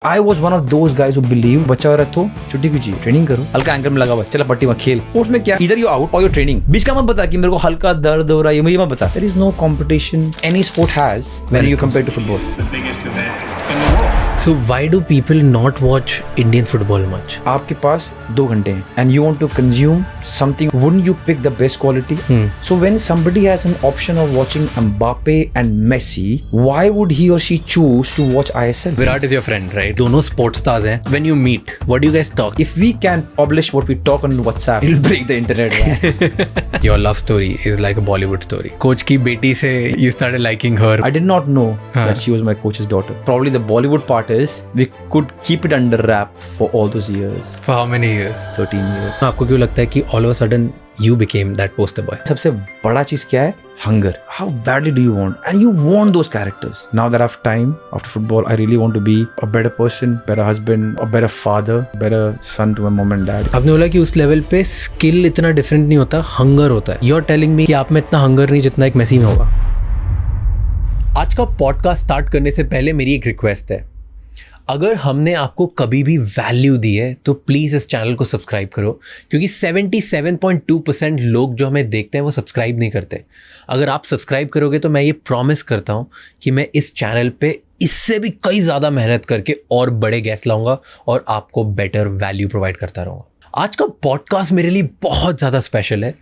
I was one of those guys who believe बच्चा हो रहा है तो छुट्टी कीजिए, ट्रेनिंग करो, हल्का एंकर में लगा हुआ, चला पट्टी में खेल। स्पोर्ट्स में क्या, इधर यू आउट और यू ट्रेनिंग। बीच का मत बता कि मेरे को हल्का दर्द हो रहा है, मुझे मत बता। There is no competition any sport has when you compare to football. It's the biggest event in the world. So why do people not watch Indian football much? आपके पास 2 घंटे हैं and you want to consume something, wouldn't you pick the best quality? So when somebody has an option of watching Mbappe and Messi, why would he or she choose to watch ISL? Virat is your friend, right? दोनों sports stars हैं. When you meet, what do you guys talk? If we can publish what we talk on WhatsApp, it'll break the internet. Man. Your love story is like a Bollywood story. Coach की बेटी से you started liking her. I did not know that she was my coach's daughter. Probably the Bollywood part is we could keep it under wrap for all those years. For how many years? 13 years. आपको क्यों लगता है कि all of a sudden you became that poster boy? सबसे बड़ा चीज क्या है? Hunger. How badly do you want? And you want those characters. Now that I have time after football, I really want to be a better person, better husband, a better father, better son to my mom and dad. आपने बोला कि उस level पे skill इतना different नहीं होता, hunger होता है. You're telling me कि आप में इतना हंगर नहीं जितना एक मेसी में होगा. आज का पॉडकास्ट स्टार्ट करने से पहले मेरी एक रिक्वेस्ट है. अगर हमने आपको कभी भी वैल्यू दी है तो प्लीज़ इस चैनल को सब्सक्राइब करो, क्योंकि 77.2% लोग जो हमें देखते हैं वो सब्सक्राइब नहीं करते. अगर आप सब्सक्राइब करोगे तो मैं ये प्रॉमिस करता हूँ कि मैं इस चैनल पे इससे भी कई ज़्यादा मेहनत करके और बड़े गेस्ट लाऊंगा और आपको बेटर वैल्यू प्रोवाइड करता रहूँगा. आज का पॉडकास्ट मेरे लिए बहुत ज़्यादा स्पेशल है,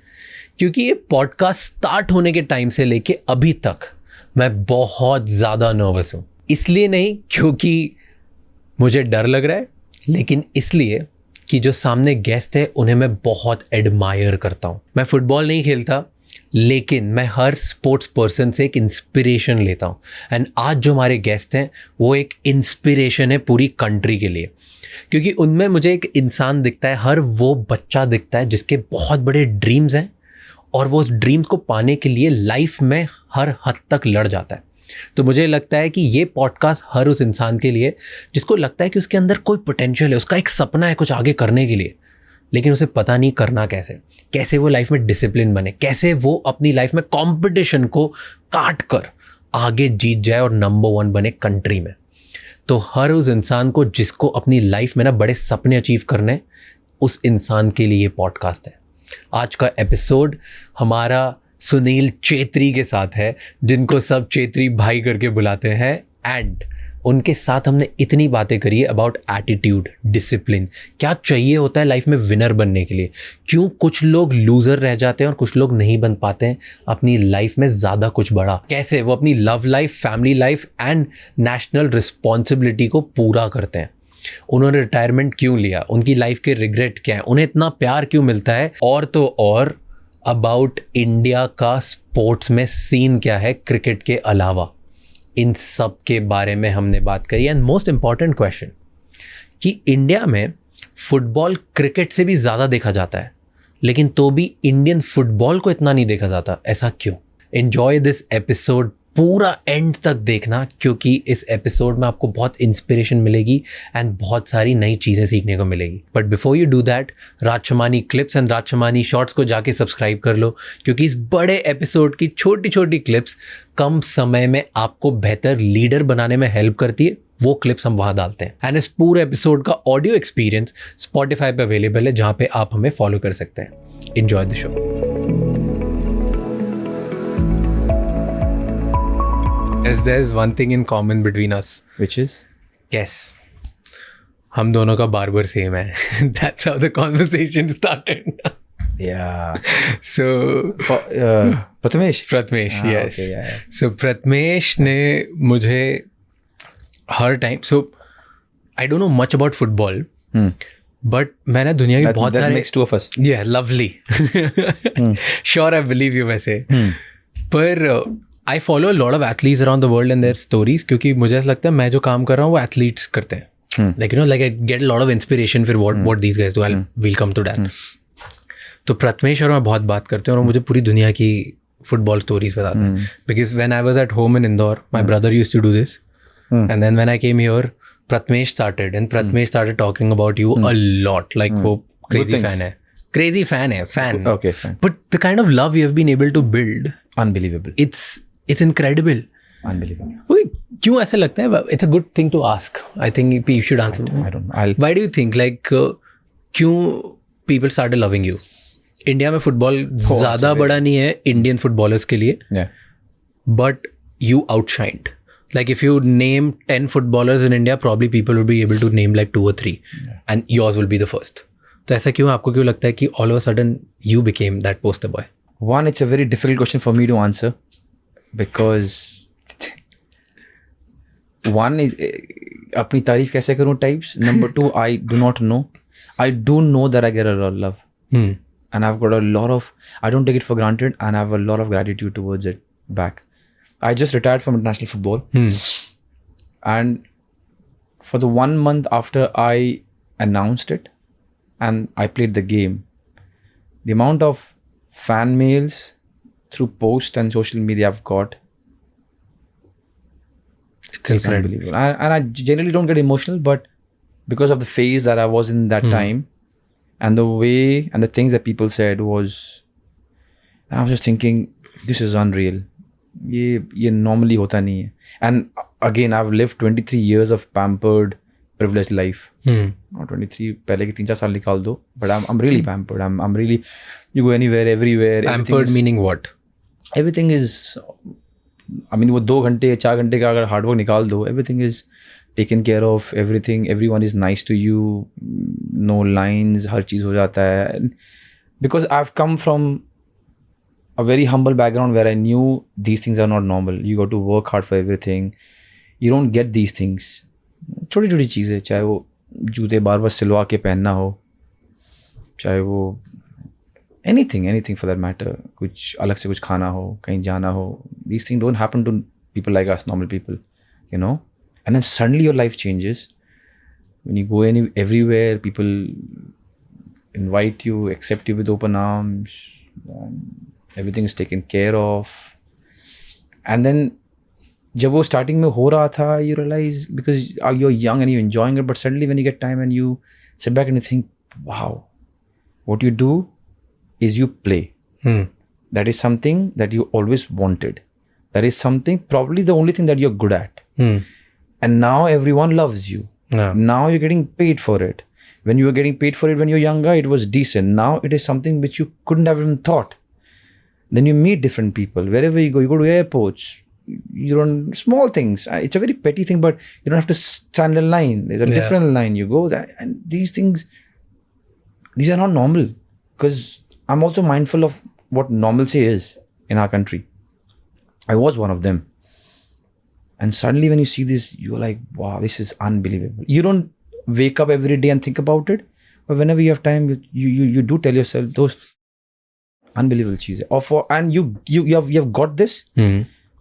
क्योंकि ये पॉडकास्ट स्टार्ट होने के टाइम से लेके अभी तक मैं बहुत ज़्यादा नर्वस हूँ. इसलिए नहीं क्योंकि मुझे डर लग रहा है, लेकिन इसलिए कि जो सामने गेस्ट है उन्हें मैं बहुत एडमायर करता हूँ. मैं फुटबॉल नहीं खेलता, लेकिन मैं हर स्पोर्ट्स पर्सन से एक इंस्पिरेशन लेता हूँ. एंड आज जो हमारे गेस्ट हैं वो एक इंस्पिरेशन है पूरी कंट्री के लिए, क्योंकि उनमें मुझे एक इंसान दिखता है, हर वो बच्चा दिखता है जिसके बहुत बड़े ड्रीम्स हैं और वो उस ड्रीम्स को पाने के लिए लाइफ में हर हद तक लड़ जाता है. तो मुझे लगता है कि ये पॉडकास्ट हर उस इंसान के लिए जिसको लगता है कि उसके अंदर कोई पोटेंशियल है, उसका एक सपना है कुछ आगे करने के लिए, लेकिन उसे पता नहीं करना कैसे वो लाइफ में डिसिप्लिन बने, कैसे वो अपनी लाइफ में कंपटीशन को काट कर आगे जीत जाए और नंबर 1 बने कंट्री में. तो हर उस इंसान को जिसको अपनी लाइफ में ना बड़े सपने अचीव करने, उस इंसान के लिए ये पॉडकास्ट है. आज का एपिसोड हमारा सुनील चेत्री के साथ है, जिनको सब चेत्री भाई करके बुलाते हैं. एंड उनके साथ हमने इतनी बातें करी है अबाउट एटीट्यूड, डिसिप्लिन, क्या चाहिए होता है लाइफ में विनर बनने के लिए, क्यों कुछ लोग लूज़र रह जाते हैं और कुछ लोग नहीं बन पाते हैं अपनी लाइफ में ज़्यादा कुछ बड़ा, कैसे वो अपनी love life, family life and national responsibility को पूरा करते हैं. उन्होंने रिटायरमेंट क्यों लिया, उनकी लाइफ के रिग्रेट क्या हैं, उन्हें इतना प्यार क्यों मिलता है, और तो और अबाउट इंडिया का स्पोर्ट्स में सीन क्या है क्रिकेट के अलावा. इन सब के बारे में हमने बात करी. एंड मोस्ट इम्पॉर्टेंट क्वेश्चन कि इंडिया में फुटबॉल क्रिकेट से भी ज़्यादा देखा जाता है, लेकिन तो भी इंडियन फुटबॉल को इतना नहीं देखा जाता, ऐसा क्यों? एन्जॉय दिस एपिसोड, पूरा एंड तक देखना, क्योंकि इस एपिसोड में आपको बहुत इंस्पिरेशन मिलेगी एंड बहुत सारी नई चीज़ें सीखने को मिलेगी. But before you do that, Raj Shamani clips and Raj Shamani shorts को जाके सब्सक्राइब कर लो, क्योंकि इस बड़े एपिसोड की छोटी छोटी क्लिप्स कम समय में आपको बेहतर लीडर बनाने में हेल्प करती है. वो क्लिप्स हम वहाँ डालते हैं. एंड इस पूरे एपिसोड का ऑडियो एक्सपीरियंस स्पॉटिफाई पे अवेलेबल है, जहाँ पे आप हमें फॉलो कर सकते हैं. Enjoy the show. There's one thing in common between us, Which is? Guess. हम दोनों का बार्बर सेम है. That's how the conversation started. Yeah. So Prathamesh? Prathamesh, yes. Okay, yeah. So Prathamesh ने मुझे हर time, so I don't know much about football, but मैंने दुनिया के बहुत सारे, that makes 2 of us. Yeah, lovely. Sure, I believe you वैसे. पर I follow a lot of athletes around the world and their stories, क्योंकि मुझे ऐसा लगता है मैं जो काम कर रहा हूँ वो एथलीट्स करते हैं. Like you know, like I get a lot of inspiration फिर what these guys do. We'll come to that. तो प्रथमेश और मैं बहुत बात करते हैं और मुझे पूरी दुनिया की फुटबॉल स्टोरीज बताते हैं. Because when I was at home in Indore, my brother used to do this. And then when I came here, Prathamesh started, and Prathamesh started talking about you a lot. Like वो crazy fan है. Crazy fan है, fan. Okay, fan. But the kind of love you have been able to build, Unbelievable. it's incredible. Unbelievable. ओए क्यों ऐसा लगता है? It's a good thing to ask. I think you should answer. I don't know. Why do you think like क्यों people started loving you? India में football ज़्यादा बड़ा नहीं है इंडियन फुटबॉलर्स के लिए, Yeah. but you outshined. Like if you name 10 footballers in India, probably people will be able to name like 2 or 3, and yours will be the first. तो ऐसा क्यों? आपको क्यों लगता है कि all of a sudden you became that poster boy? One, it's a very difficult question for me to answer because one, अपनी तारीफ कैसे करूँ types. Number two, I do not know. I do know that I get a lot of love. And I've got a lot of, I don't take it for granted, and I have a lot of gratitude towards it back. I just retired from international football. And for the 1 month after I announced it and I played the game, the amount of fan mails through post and social media I've got, it's unbelievable. And I generally don't get emotional, but because of the phase that I was in that time, and the way and the things that people said was, and I was just thinking, this is unreal. ये normally होता नहीं है. And again, I've lived 23 years of pampered, privileged life. Not 23, पहले के 3-4 साल निकाल दो, but I'm really pampered. I'm really, you go anywhere, everywhere. Pampered meaning what? Everything is, I mean, वो 2 घंटे 4 घंटे का अगर hard work निकाल दो, everything is taken care of, everyone is nice to you, no lines, हर चीज़ हो जाता है. Because I've come from a very humble background where I knew these things are not normal. You got to work hard for everything. You don't get these things. छोटी छोटी चीज़ें, चाहे वो जूते बार बार सिलवा के पहनना हो, चाहे वो anything for that matter, कुछ अलग से कुछ खाना हो, कहीं जाना हो. These things don't happen to people like us, normal people, you know. And then suddenly your life changes. When you go everywhere, people invite you, accept you with open arms. Everything is taken care of. And then जब वो starting में हो रहा था, you realize, because you're young and you're enjoying it, but suddenly when you get time and you sit back and you think, wow, what you do is you play. That is something that you always wanted. That is something, probably the only thing that you're good at. And now everyone loves you. Now you're getting paid for it. When you were getting paid for it when you're younger, it was decent. Now it is something which you couldn't have even thought. Then you meet different people. Wherever you go to airports, you don't, small things. It's a very petty thing, but you don't have to stand in line. There's a different line. You go there, and these things, these are not normal. Because I'm also mindful of what normalcy is in our country. I was one of them. And suddenly when you see this, you're like, wow, this is unbelievable. You don't wake up every day and think about it, but whenever you have time, you do tell yourself those unbelievable cheese. And you have got this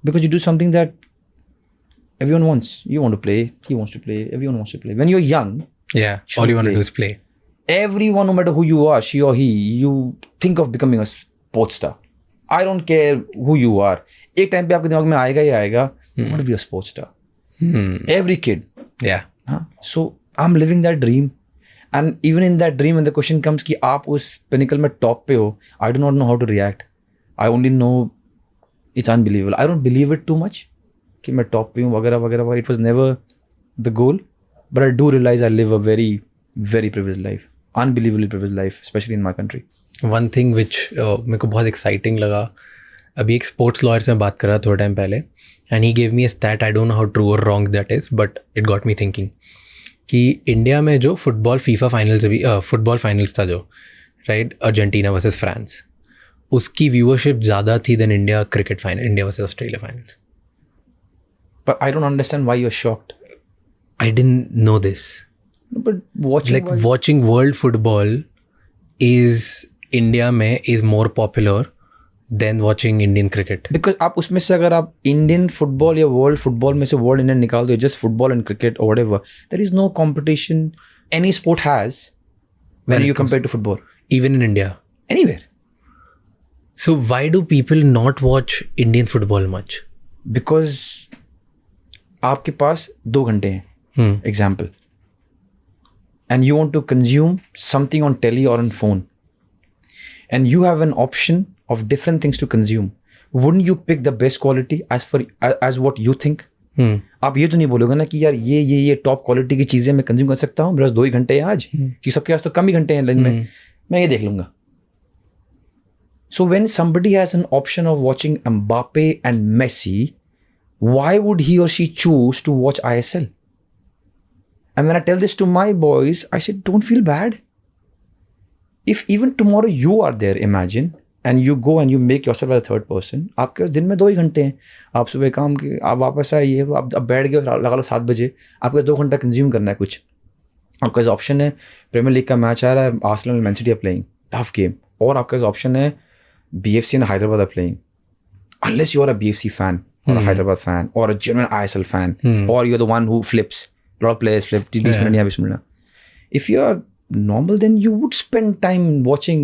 because you do something that everyone wants. You want to play, he wants to play, everyone wants to play. When you're young, all you want to do is play. Everyone, no matter who you are, she or he, you think of becoming a sports star. I don't care who you are. एक time पे आपके दिमाग में आएगा ही आएगा, I want to be a sports star. Every kid. Yeah. So I'm living that dream. And even in that dream, when the question comes कि आप उस pinnacle में top पे हो, I do not know how to react. I only know it's unbelievable. I don't believe it too much कि मैं top पे हूँ वगैरह वगैरह. It was never the goal. But I do realize I live a very, very privileged life. Unbelievably privileged life, especially in my country. One thing which मेरे को बहुत exciting लगा, अभी एक स्पोर्ट्स लॉयर से मैं बात कर रहा थोड़ा टाइम पहले, and he gave me a stat. I don't know how true और wrong that is, but it got me thinking कि इंडिया में जो फुटबॉल फीफा फाइनल्स अभी फुटबॉल फाइनल्स था जो, राइट, अर्जेंटीना वर्सेस फ्रांस, उसकी व्यूअरशिप ज़्यादा थी then India cricket final, India versus Australia finals. But I don't understand why you're shocked. I didn't know this. But watching world football is India में is more popular than watching Indian cricket. Because आप उसमें से अगर आप Indian football या world football में से world Indian निकाल दो, just football and cricket or whatever, there is no competition any sport has when you compare to football. Even in India. Anywhere. So why do people not watch Indian football much? Because आपके पास 2 घंटे हैं. Example. And you want to consume something on telly or on phone. And you have an option of different things to consume. Wouldn't you pick the best quality as what you think? आप ये तो नहीं बोलोगे ना कि यार ये top quality की चीजें मैं कंज्यूम कर सकता हूँ, मेरे पास 2 ही घंटे हैं आज, कि सबके पास तो कम ही घंटे हैं दिन में, मैं ये देख लूंगा. So when somebody has an option of watching Mbappe and Messi, why would he or she choose to watch ISL? And when I tell this to my boys, I said, don't feel bad. If even tomorrow you are there, imagine, and you go and you make yourself as a third person, आपके दिन में 2 ही घंटे हैं, आप सुबह काम के, आप वापस आए, ये आप बैठ गए, लगा लो 7 बजे, आपको 2 घंटा कंज्यूम करना है कुछ. आपके पास ऑप्शन है, प्रीमियर लीग का मैच आ रहा है, Arsenal Man City are playing, tough game, और आपके पास ऑप्शन है, BFC and Hyderabad are playing. Unless you are a BFC fan or a Hyderabad fan or a genuine ISL fan, or you're the one who flips. A lot of players flip. 20 minute या 20 minute. If you are normal, then you would spend time watching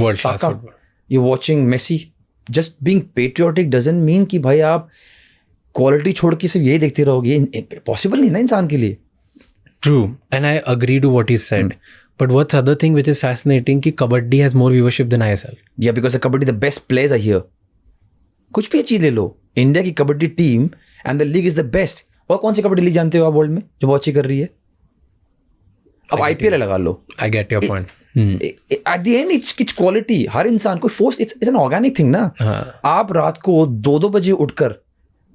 World class Saka. football. You're watching Messi. Just being patriotic doesn't mean कि भाई आप quality छोड़ के सिर्फ यही देखते रहोगे. Possible नहीं ना इंसान के लिए. True, and I agree to what he said. But what's other thing which is fascinating कि kabaddi has more viewership than ISL. Yeah, because the kabaddi, the best players are here. कुछ भी चीज ले लो, इंडिया की kabaddi team and the league is the best. और कौन सी kabaddi league जानते हो आप वर्ल्ड में जो बहुत अच्छी कर रही है? अब IPL लगा लो. I get your point. At the end it's quality. हर इंसान को force, it's an organic thing ना. आप रात को 2-2 बजे उठकर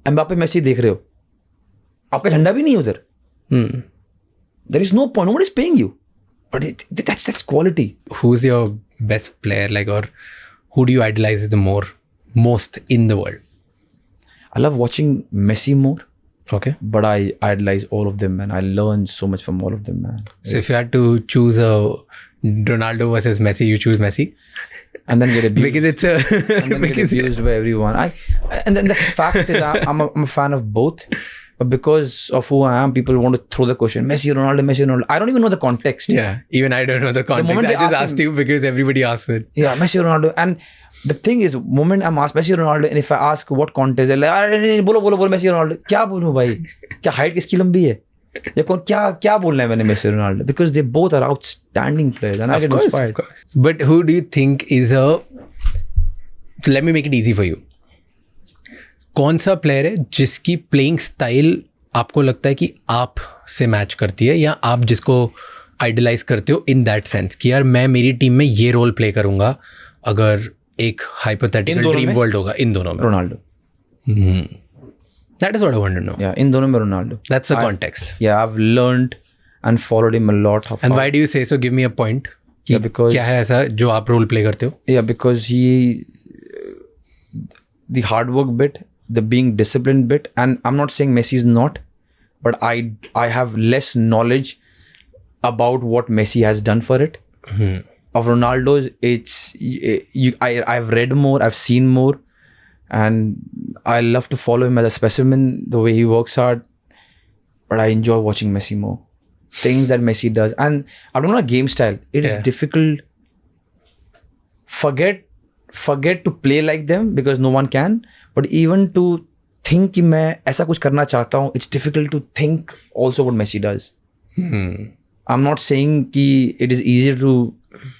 एम्बापे मेसी देख रहे हो, आपका झंडा भी नहीं उधर. There is no point. Nobody is paying you. But that's quality. Who's your best player, like, or who do you idolize most in the world? I love watching Messi more, Okay. but I idolize all of them, man. I learn so much from all of them, man. So if you had to choose a Ronaldo versus Messi, you choose Messi And then get abused. because it's a And then get abused by everyone. And then the fact is, I'm a fan of both. But because of who I am, people want to throw the question, Messi, Ronaldo, Messi, Ronaldo. I don't even know the context. yeah. Even I don't know the context. moment I they just ask asked you because everybody asks it. Yeah, Messi, Ronaldo. And the thing is, moment I'm asked Messi, Ronaldo, and if I ask what context, they're like, अरे नहीं बोलो Messi, Ronaldo. क्या बोलूँ भाई? क्या height किसकी लंबी है? या कौन क्या बोलना है मैंने Messi, Ronaldo? Because they both are outstanding players, and I get inspired. Of course. But who do you think is a? So let me make it easy for you. कौन सा प्लेयर है जिसकी प्लेइंग स्टाइल आपको लगता है कि आप से मैच करती है, या आप जिसको आइडलाइज करते हो इन दैट सेंस कि यार मैं मेरी टीम में ये रोल प्ले करूंगा अगर एक हाइपोथेटिकल ड्रीम वर्ल्ड होगा? इन दोनों में Ronaldo. That is what I want to know. Yeah, इन दोनों में Ronaldo. That's the context. Yeah, I've learned and followed him a lot. And why do you say so? Give me a point. Yeah, because क्या है ऐसा जो आप role play करते हो? Yeah, because the hard work bit, the being disciplined bit, and I'm not saying Messi is not, but I have less knowledge about what Messi has done for it. Of Ronaldo's, I've read more, I've seen more, and I love to follow him as a specimen, the way he works hard, but I enjoy watching Messi more. Things that Messi does, and I don't know a game style. It is difficult. Forget to play like them because no one can, but even to think कि मैं ऐसा कुछ करना चाहता हूँ, it's difficult to think also what Messi does. I'm not saying कि it is easier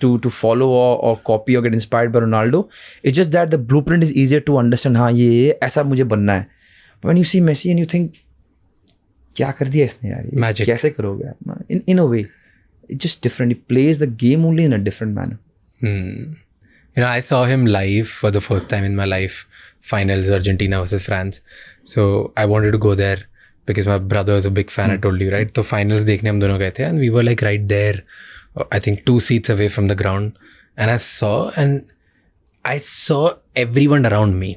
to follow or copy or get inspired by Ronaldo. It's just that the blueprint is easier to understand. हाँ ये ऐसा मुझे बनना है. But when you see Messi and you think क्या कर दिया इसने यार, ये Magic. कैसे करोगे आप? In a way, it's just different. He plays the game only in a different manner. You know, I saw him live for the first time in my life. Finals, Argentina versus France. So I wanted to go there because my brother is a big fan. I told you, right? So finals देखने हम दोनों गए थे, and we were like right there. I think 2 seats away from the ground, and I saw everyone around me.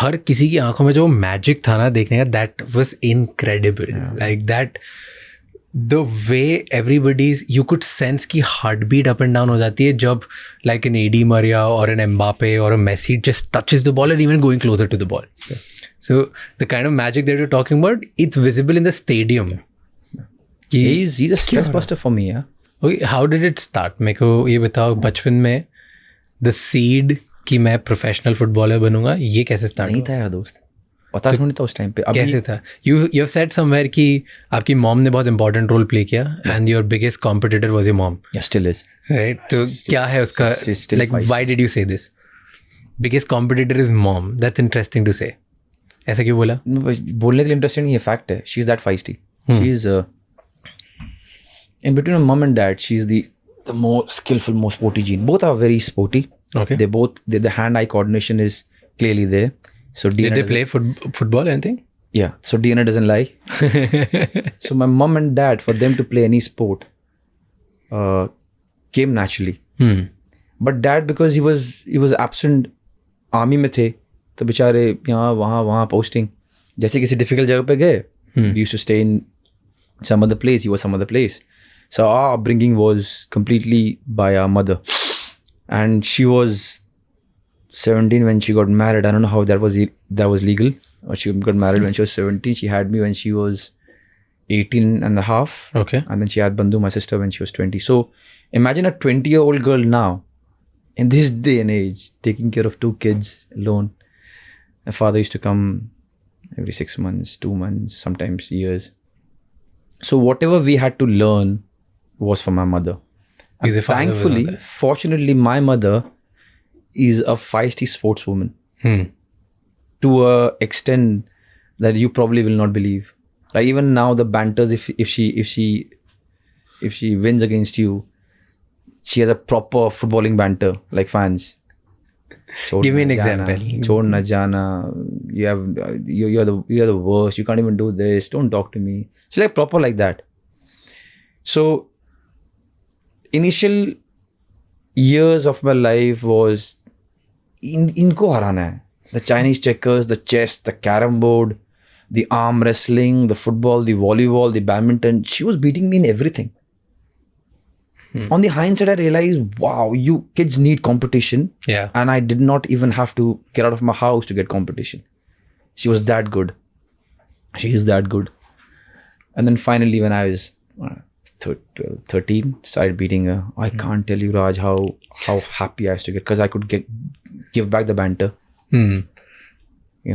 हर किसी की आंखों में जो मैजिक था ना देखने का, that was incredible. Like that. The way everybody's, you could sense कि heartbeat up and down हो जाती है जब like an AD Maria or an Mbappe or a Messi just touches the ball and even going closer to the ball. So the kind of magic that you're talking about, it's visible in the stadium. He's a stress buster for me, yeah. Okay, how did it start? मेरे को ये बताओ, बचपन में the seed कि मैं professional footballer बनूंगा, ये कैसे स्टार्ट नहीं था यार दोस्त, पता नहीं था उस टाइम पे. कैसे था? You have said somewhere कि आपकी मॉम ने बहुत इंपॉर्टेंट रोल प्ले किया and your biggest competitor was your mom. Yeah, still is. Right? तो क्या है उसका, she's still like feisty. why did you say this? Biggest competitor is mom. That's interesting to say. ऐसा क्यों बोला? बोलने के लिए इंटरेस्टिंग नहीं है, फैक्ट है. She is that feisty. She is in between her mom and dad. She is the more skillful, more sporty gene. Both are very sporty. Okay. The hand-eye coordination is clearly there. So DNA Did they doesn't- play football or anything? Yeah. So DNA doesn't lie. So my mom and dad, for them to play any sport, came naturally. But dad, because he was absent, army में थे, तो बेचारे यहाँ वहाँ posting, जैसे किसी difficult जगह पे गए, we used to stay in some other place, he was some other place. So our upbringing was completely by our mother. And she was 17 when she got married. I don't know how that was legal. She got married when she was 17. She had me when she was 18 and a half. Okay. And then she had Bandhu, my sister, when she was 20. So imagine a 20-year-old girl now, in this day and age, taking care of 2 kids alone. My father used to come every 6 months, 2 months, sometimes years. So whatever we had to learn was from my mother. Because your father was Thankfully, not there. fortunately, my mother is a feisty sportswoman to a extent that you probably will not believe. Like even now, the banters, if she wins against you, she has a proper footballing banter, like fans. Give me an Chhodna jana, example. Chhodna jana. You're the worst. You can't even do this. Don't talk to me. She's like proper like that. So initial years of my life was इनको हराना है. The Chinese checkers, the chess, the carom board, the arm wrestling, the football, the volleyball, the badminton. She was beating me in everything. On the hindsight, I realized, wow, you kids need competition. Yeah. And I did not even have to get out of my house to get competition. She was that good. She is that good. And then finally, when I was 13, started beating her. I can't tell you, Raj, how happy I used to get, because I could give back the banter. You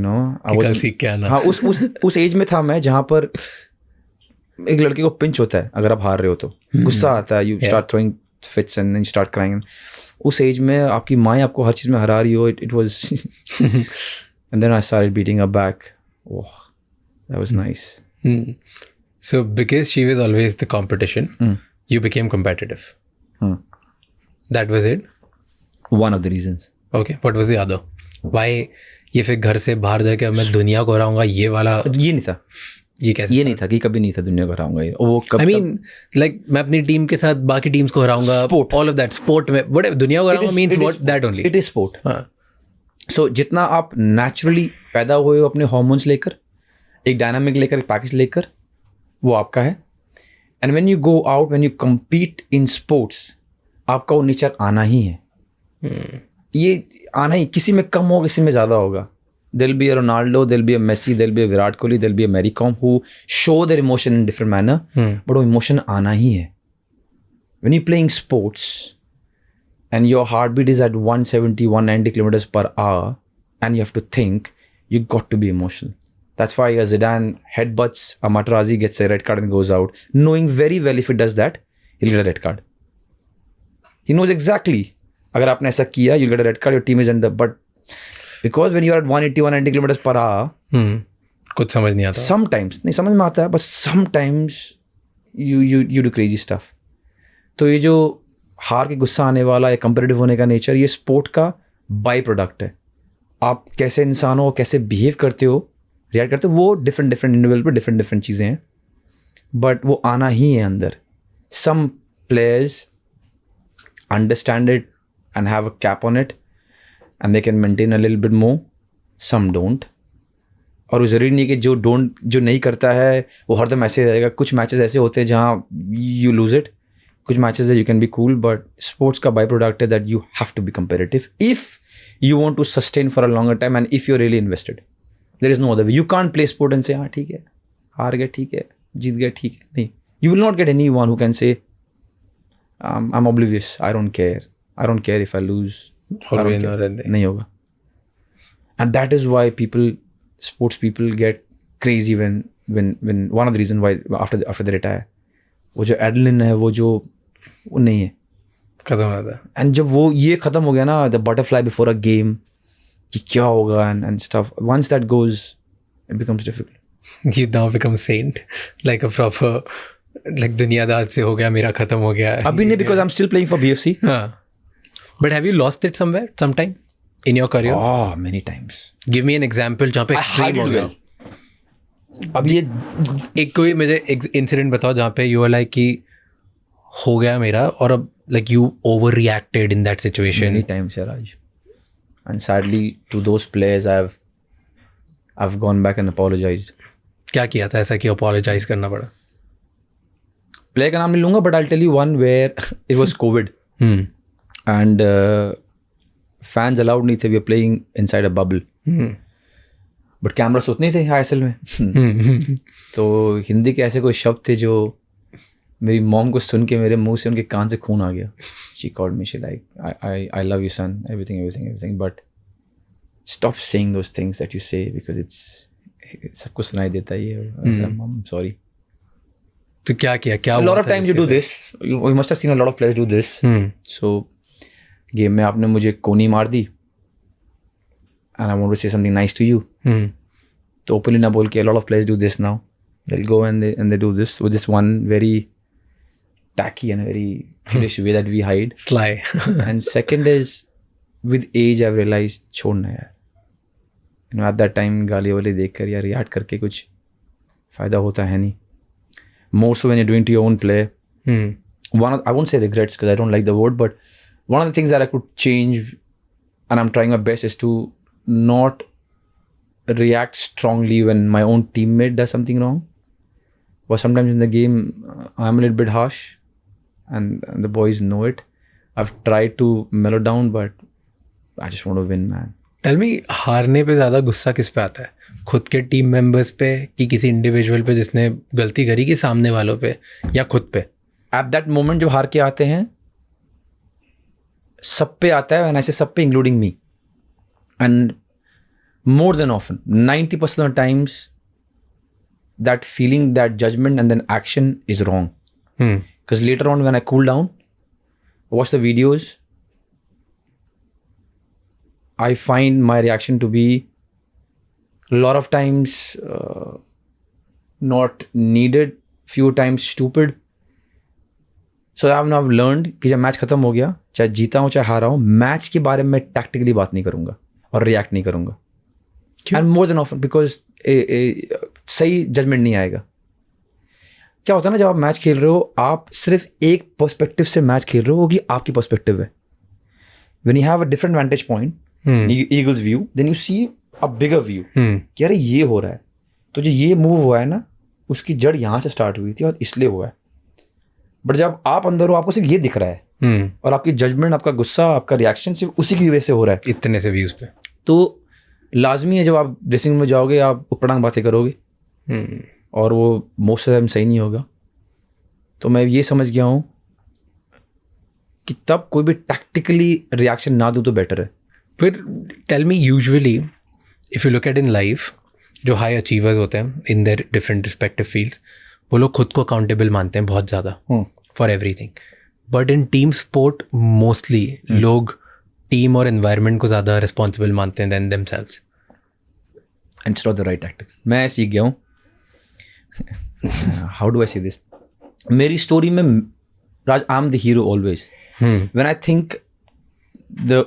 know, I कल was सीख के आना. हाँ, उस as में था मैं जहाँ पर एक लड़के को पिंच होता है अगर आप हार रहे हो तो, गुस्सा आता है, you start throwing fits and you start crying. उस एज में आपकी माँ आपको हर चीज़ में हरा रही हो, it was and then I started beating her back. Oh, that was nice. So because she was always the competition, you became competitive. That was it? One of the reasons. Okay, what was the other? Why ये फिर घर से बाहर जाके मैं दुनिया को हराऊंगा, ये वाला ये नहीं था, ये कैसे? ये नहीं था कि कभी नहीं था दुनिया को हराऊंगा. ये वो कब I mean, like मैं अपनी टीम के साथ बाकी टीम्स को हराऊंगा, Sport. all of that sport में whatever दुनिया को हराऊंगा means what that only. It is sport. हाँ. सो जितना आप नेचुरली पैदा हुए हो अपने हार्मोन्स लेकर, एक डायनामिक लेकर, एक पैकेज लेकर, वो आपका है. And when you go out, when you compete in sports, आपका वो नेचर आना ही है. ये आना ही, किसी में कम होगा, किसी में ज़्यादा होगा. There'll be a Ronaldo, there'll be a Messi, there'll be a Virat Kohli, there'll be a Mary Kom who show their emotion in different manner. But वो emotion आना ही है. When you're playing sports and your heartbeat is at 170, 190 kilometers per hour and you have to think, you got to be emotional. That's why Zidane headbutts, Materazzi gets a red card and goes out, knowing very well if he does that, he'll get a red card. He knows exactly. अगर आपने ऐसा किया, you'll get a red card, your team is under. But because when you are at 180, 190 kilometers per hour, कुछ समझ नहीं आता. sometimes, नहीं समझ में आता है, but sometimes you do crazy stuff. तो ये जो हार के गुस्सा आने वाला या कंपेटिटिव होने का नेचर, ये स्पोर्ट का बाई प्रोडक्ट है. आप कैसे इंसान हो, कैसे बिहेव करते हो, रिएक्ट करते हो, वो डिफरेंट इंडिविजुअल पे डिफरेंट चीज़ें हैं, बट वो आना ही है अंदर. Some players understand it and have a cap on it and they can maintain a little bit more, some don't. और वो ज़रूरी नहीं कि जो नहीं करता है वो हरदम ऐसे रहेगा. कुछ मैचेस ऐसे होते हैं जहाँ you lose it, कुछ मैचेस है you can be cool, but sports का बाई प्रोडक्ट है that you have to be competitive if you want to sustain for a longer time and if you're really invested. There is no other way. You can't play sport and say हाँ ठीक है, हार गए ठीक है, जीत गए ठीक है. नहीं, you will not get anyone who can say I'm oblivious, I don't care if I lose. I don't care. नहीं होगा. And that is why sports people get crazy when one of the reason why after they retire, वो जो adrenaline है, वो नहीं है, खत्म हो जाता है. And जब वो ये खत्म हो गया ना, the butterfly before a game, कि क्या होगा and stuff, once that goes, it becomes difficult. You now become saint, like a proper, like दुनियादार से हो गया, मेरा खत्म हो गया. अभी नहीं, because I'm still playing for BFC. हाँ. But have you lost it somewhere, sometime in your career? Oh, many times. Give me an example जहाँ पे I extreme hide हो it गया. well. अब ये एक कोई मुझे इंसिडेंट बताओ जहाँ पे you were like कि हो गया मेरा, और अब like you overreacted in that situation. many times, Raj. And sadly, to those players, I've gone back and apologized. क्या किया था ऐसा कि apologize करना पड़ा? Player का नाम नहीं लूँगा, but I'll tell you one where it was COVID. And fans allowed नहीं थे. We were playing inside a bubble. But cameras उतने थे ISL में. तो हिंदी के ऐसे कोई शब्द थे जो मेरी मॉम को सुन के मेरे मुंह से उनके कान से खून आ गया. She called me. She like, I love you, son. Everything. But stop saying those things that you say because it's सबको सुनाई देता है ये. Mom, sorry. तो क्या किया? क्या? A lot of times you do this. You must have seen a lot of players do this. So game में आपने मुझे कोनी मार दी and I want to say something nice to you. तो openly ना बोल के a lot of players do this now. They'll go and they do this with this one very tacky and very foolish way that we hide. Sly. And second is with age I've realized छोड़ना यार. You know, at that time गाली वाली देख कर या react करके कुछ फ़ायदा होता है नहीं. More so when you're doing to your own play. I won't say regrets because I don't like the word, but one of the things that I could change and I'm trying my best is to not react strongly when my own teammate does something wrong. But sometimes in the game, I'm a little bit harsh and the boys know it. I've tried to mellow down, but I just want to win, man. Tell me, हारने पे ज़्यादा गुस्सा किस पे आता है? खुद के टीम मेंबर्स पे कि किसी इंडिविजुअल पे जिसने गलती करी, कि सामने वालों पे या खुद पे? At that moment जब हार के आते हैं, सब पे आता है, and I say सब पे including me. And more than often, 90% of the times, that feeling, that judgment and then action is wrong. Because later on when I cool down, watch the videos, I find my reaction to be a lot of times not needed, few times stupid. So I've now learned कि जब match खत्म हो गया, चाहे जीता हूँ चाहे हारा हूँ, मैच के बारे में टैक्टिकली बात नहीं करूँगा और रिएक्ट नहीं करूँगा. And more than often because सही जजमेंट नहीं आएगा. क्या होता है ना, जब आप मैच खेल रहे हो, आप सिर्फ एक पर्सपेक्टिव से मैच खेल रहे हो कि आपकी पर्सपेक्टिव है. When you have a different vantage point, eagle's view, then you see a bigger view कि अरे ये हो रहा है, तो जो ये मूव हुआ है ना, उसकी जड़ यहाँ से स्टार्ट हुई थी और इसलिए हुआ है. बट जब आप अंदर हो, आपको सिर्फ ये दिख रहा है और आपकी जजमेंट, आपका गुस्सा, आपका रिएक्शन सिर्फ उसी की वजह से हो रहा है इतने से व्यूज पे. तो लाजमी है जब आप ड्रेसिंग रूम में जाओगे, आप उपड़ांग बातें करोगे और वो मोस्ट ऑफ टाइम सही नहीं होगा. तो मैं ये समझ गया हूँ कि तब कोई भी टैक्टिकली रिएक्शन ना दूँ तो बेटर है. फिर tell me, usually if you look at in life, जो हाई अचीवर्स होते हैं in their different respective fields, वो लोग खुद को अकाउंटेबल मानते हैं बहुत ज़्यादा for everything. But in team sport mostly लोग टीम और एनवायरनमेंट को ज़्यादा रिस्पॉन्सिबल मानते हैं than themselves. And it's not the right tactics. मैं सीख गया हूँ. हाउ डू आई से दिस? मेरी स्टोरी में Raj, I am the hero always. When I think the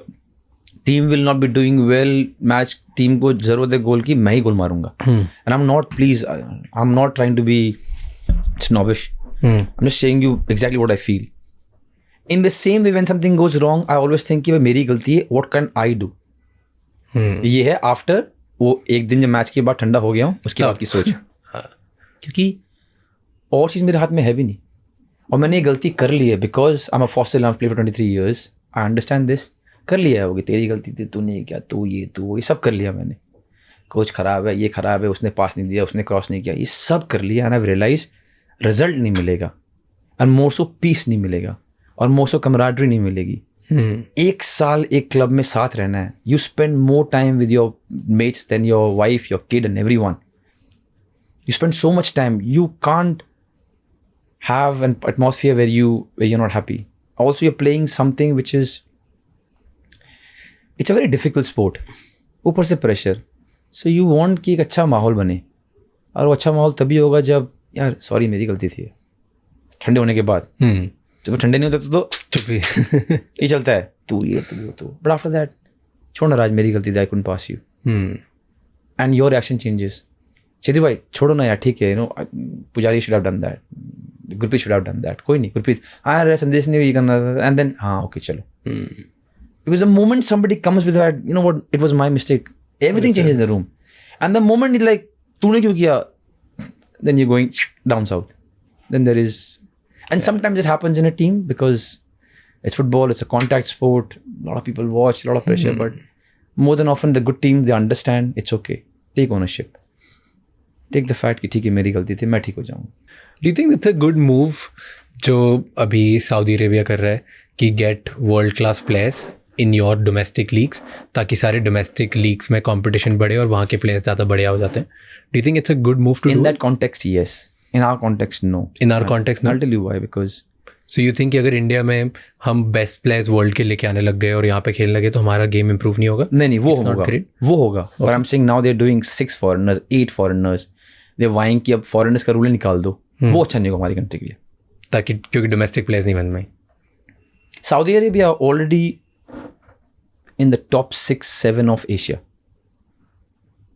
team will not be doing well, match team को जरूरत है गोल की, मैं ही गोल मारूंगा. And I am not, please, I am not trying to be snobbish. I am just saying you exactly what I feel. In the same way, when something goes wrong, I always think कि मेरी गलती है, what can I do? ये है after वो एक दिन जब मैच के बाद ठंडा हो गया हूँ, उसके बाद की सोच. क्योंकि और चीज़ मेरे हाथ में है भी नहीं और मैंने ये गलती कर ली है. Because I am a foster, I play for 23 years. I understand this. कर लिया है होगी, तेरी गलती थी, तूने क्या, तू ये सब कर लिया मैंने. कोच खराब है, ये खराब है, उसने पास नहीं दिया, उसने क्रॉस नहीं किया, ये सब कर लिया. एंड आई रियलाइज रिजल्ट नहीं मिलेगा एंड मोर सो पीस नहीं मिलेगा और मोस्ट ऑफ कमराडरी नहीं मिलेगी. एक साल एक क्लब में साथ रहना है. You spend more time with your mates than your wife, your kid and everyone. You spend so much time. You can't have an atmosphere where you're not happy. Also you're playing something which is, it's a very difficult sport. ऊपर से pressure, so you want कि एक अच्छा माहौल बने, और वो अच्छा माहौल तभी होगा जब यार सॉरी मेरी गलती थी, ठंडे होने के बाद। जब ठंडे नहीं होते तो चुप ही ये चलता है, तू ये तू वो तू, बट आफ्टर दैट छोड़ ना राज, मेरी गलती थी, I couldn't pass you, and your reaction changes. Chhetri भाई छोड़ो ना यार, ठीक है, Pujari should have done that, Gurpreet should have done that, कोई नहीं गुरप्रीत, हाँ यार संदेश ने ये करना था, एंड देन हाँ ओके चलो, because the moment somebody comes with that, you know what, it was my mistake, everything changes in the room, and the moment it like तूने क्यों किया, then you're going down south, then there is, and sometimes it happens in a team because it's football, it's a contact sport, a lot of people watch, a lot of pressure, but more than often the good teams, they understand it's okay, take ownership, take the fact कि ठीक है मेरी गलती थी, मैं ठीक हो जाऊँगा। Do you think it's a good move जो अभी सऊदी अरेबिया कर रहा है कि get world class players in your domestic leagues, ताकि सारे डोमेस्टिक लीग्स में कंपटीशन बढ़े और वहाँ के प्लेयर्स ज़्यादा बढ़िया हो जाते हैं? Do you think it's a good move to In that context, yes. In our context, no. In our context? I'll tell you why, because so you think कि अगर इंडिया में हम बेस्ट प्लेयर्स वर्ल्ड के लेके आने लग गए और यहाँ पे खेलने लगे तो हमारा गेम इंप्रूव नहीं होगा? नहीं वो It's not होगा, great. वो होगा, but I'm saying now they're doing 6 foreigners, 8 foreigners, they're vying कि अब foreigners का रूल निकाल दो, वो अच्छा नहीं होगा हमारी कंट्री के लिए, ताकि क्योंकि डोमेस्टिक प्लेयर्स नहीं बन पाए। Saudi Arabia are already in the top 6-7 of Asia.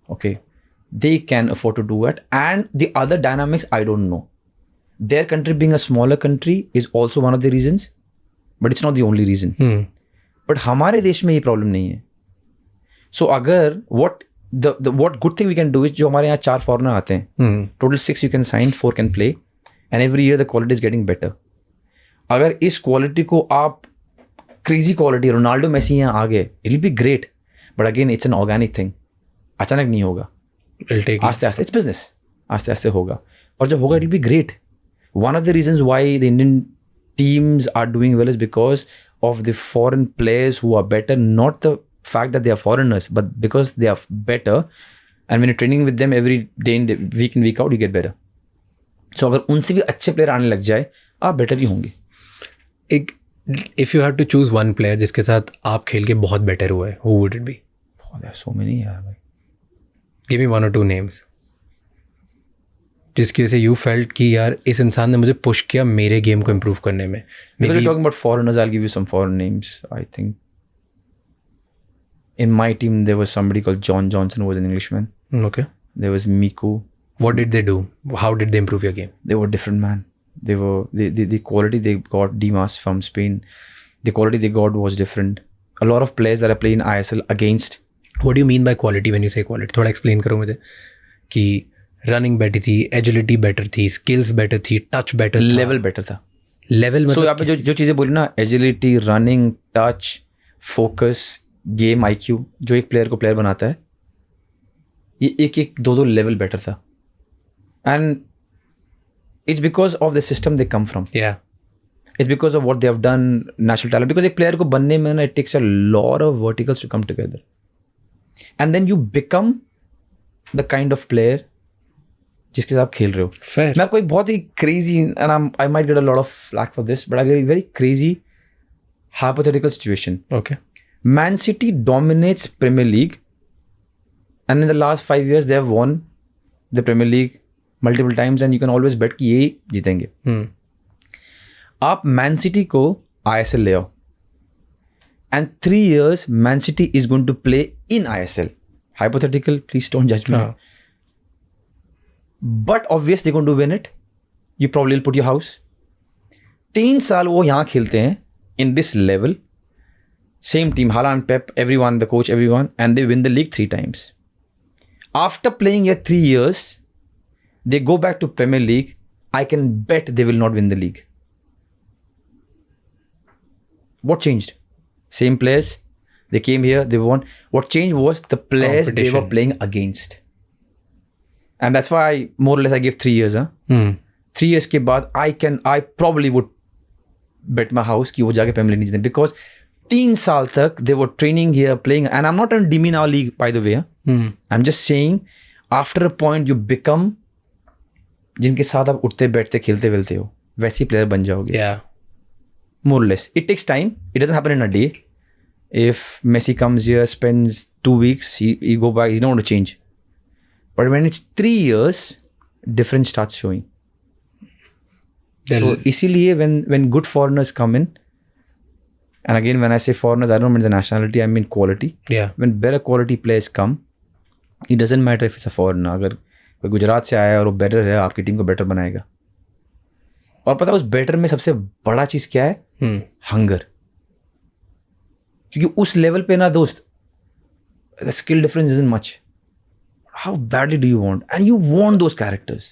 Okay, they can afford to do it, and the other dynamics I don't know. Their country being a smaller country is also one of the reasons, but it's not the only reason. But हमारे देश में ये problem नहीं है। So अगर what good thing we can do is जो हमारे यहाँ 4 फॉरनर आते हैं, total 6 you can sign, 4 can play, and every year the quality is getting better. अगर इस क्वालिटी को आप क्रेजी क्वालिटी, रोनाल्डो मेसी यहाँ आ गए, it will be great, but again it's an organic thing, अचानक नहीं होगा, आस्ते आस्ते, इट्स बिजनेस, आस्ते आस्ते होगा, और जब होगा it will be great. One of the reasons why the Indian teams are doing well is because of the foreign players who are better, not the fact that they are foreigners, but because they are better, and when you're training with them every day in week in week out, you get better. So अगर उनसे भी अच्छे player आने लग जाए, आप better ही होंगे। एक if you have to choose one player जिसके साथ आप खेल के बहुत बेटर हुआ है, who would it be? So many यार भाई, गिव मी 1 or 2 नेम्स जिसकी वजह से यू फेल्ट कि यार इस इंसान ने मुझे पुश किया मेरे गेम को इम्प्रूव करने में। because you're talking about foreigners, I'll give you some foreign names. I think in my team there was somebody called John Johnson, who was an Englishman. Okay. There was Miku. What did they do? How did they improve your game? They were different, man. They were the quality they got. Dimas from Spain, the quality they got was different. A lot of players that are playing ISL against. What do you mean by quality when you say quality? थोड़ा explain करो मुझे कि running better थी, agility better थी, skills better थी, touch better, level better था। Level मतलब so आप जो चीज़ें बोली ना, agility, running, touch, focus, game IQ, जो एक प्लेयर को प्लेयर बनाता है, ये एक 2 लेवल बेटर था, and it's because of the system they come from, it's because of what they have done, natural talent, because एक प्लेयर को बनने में ना it takes a lot of verticals to come together, and then you become the kind of player जिसके साथ आप खेल रहे हो। Fair. मैं आपको एक बहुत ही crazy, and I might get a lot of flak for this, but I get very crazy hypothetical situation. Okay. Man City dominates Premier League, and in the last 5 years they have won the Premier League multiple times, and you can always bet कि ये जीतेंगे। आप Man City को ISL ले आओ, and 3 years Man City is going to play in ISL. Hypothetical, please don't judge me. But obviously they're going to win it. You probably will put your house. 3 साल वो यहाँ खेलते हैं in this level. Same team, Haaland, Pep, everyone, the coach, everyone, and they win the league 3 times. After playing here 3 years, they go back to Premier League. I can bet they will not win the league. What changed? Same players. They came here, they won. What changed was the players they were playing against. And that's why more or less I give 3 years. 3 years के बाद I probably would bet my house कि वो जाके Premier League नहीं जीतेंगे, because 3 साल तक they were training here, playing, and I'm not trying to demean our league, by the way. I'm just saying, after a point you become, जिनके साथ आप उठते बैठते खेलते वेलते हो, वैसी प्लेयर बन जाओगे। More or less. It takes time. It doesn't happen in a day. If Messi comes here, spends 2 weeks, he go back, he's not going to change. But when it's 3 years, difference starts showing. So इसीलिए when good foreigners come in, and again when I say foreigners, I don't mean the nationality, I mean quality. Yeah. When better quality players come, it doesn't matter if it's a foreigner. अगर कोई गुजरात से आया और वो better है, आपकी team को better बनाएगा. और पता है उस बेटर में सबसे बड़ा चीज़ क्या है? हंगर. क्योंकि उस लेवल पे ना दोस्त, the skill difference isn't much. How badly do you want? And you want those characters.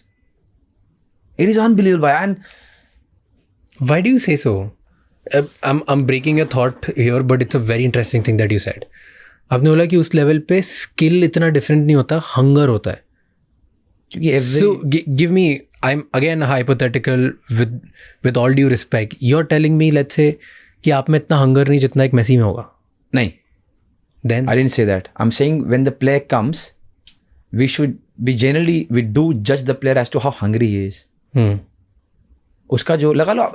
It is unbelievable. And why do you say so? I'm breaking your thought here, but it's a very interesting thing that you said. आपने बोला कि उस level पे skill इतना different नहीं होता, hunger होता है. क्योंकि So give me, I'm again hypothetical with all due respect. You're telling me, let's say, कि आप में इतना हंगर नहीं जितना एक मेसी में होगा. नहीं. Then I didn't say that. I'm saying when the player comes, we do judge the player as to how hungry he is. उसका जो लगा लो,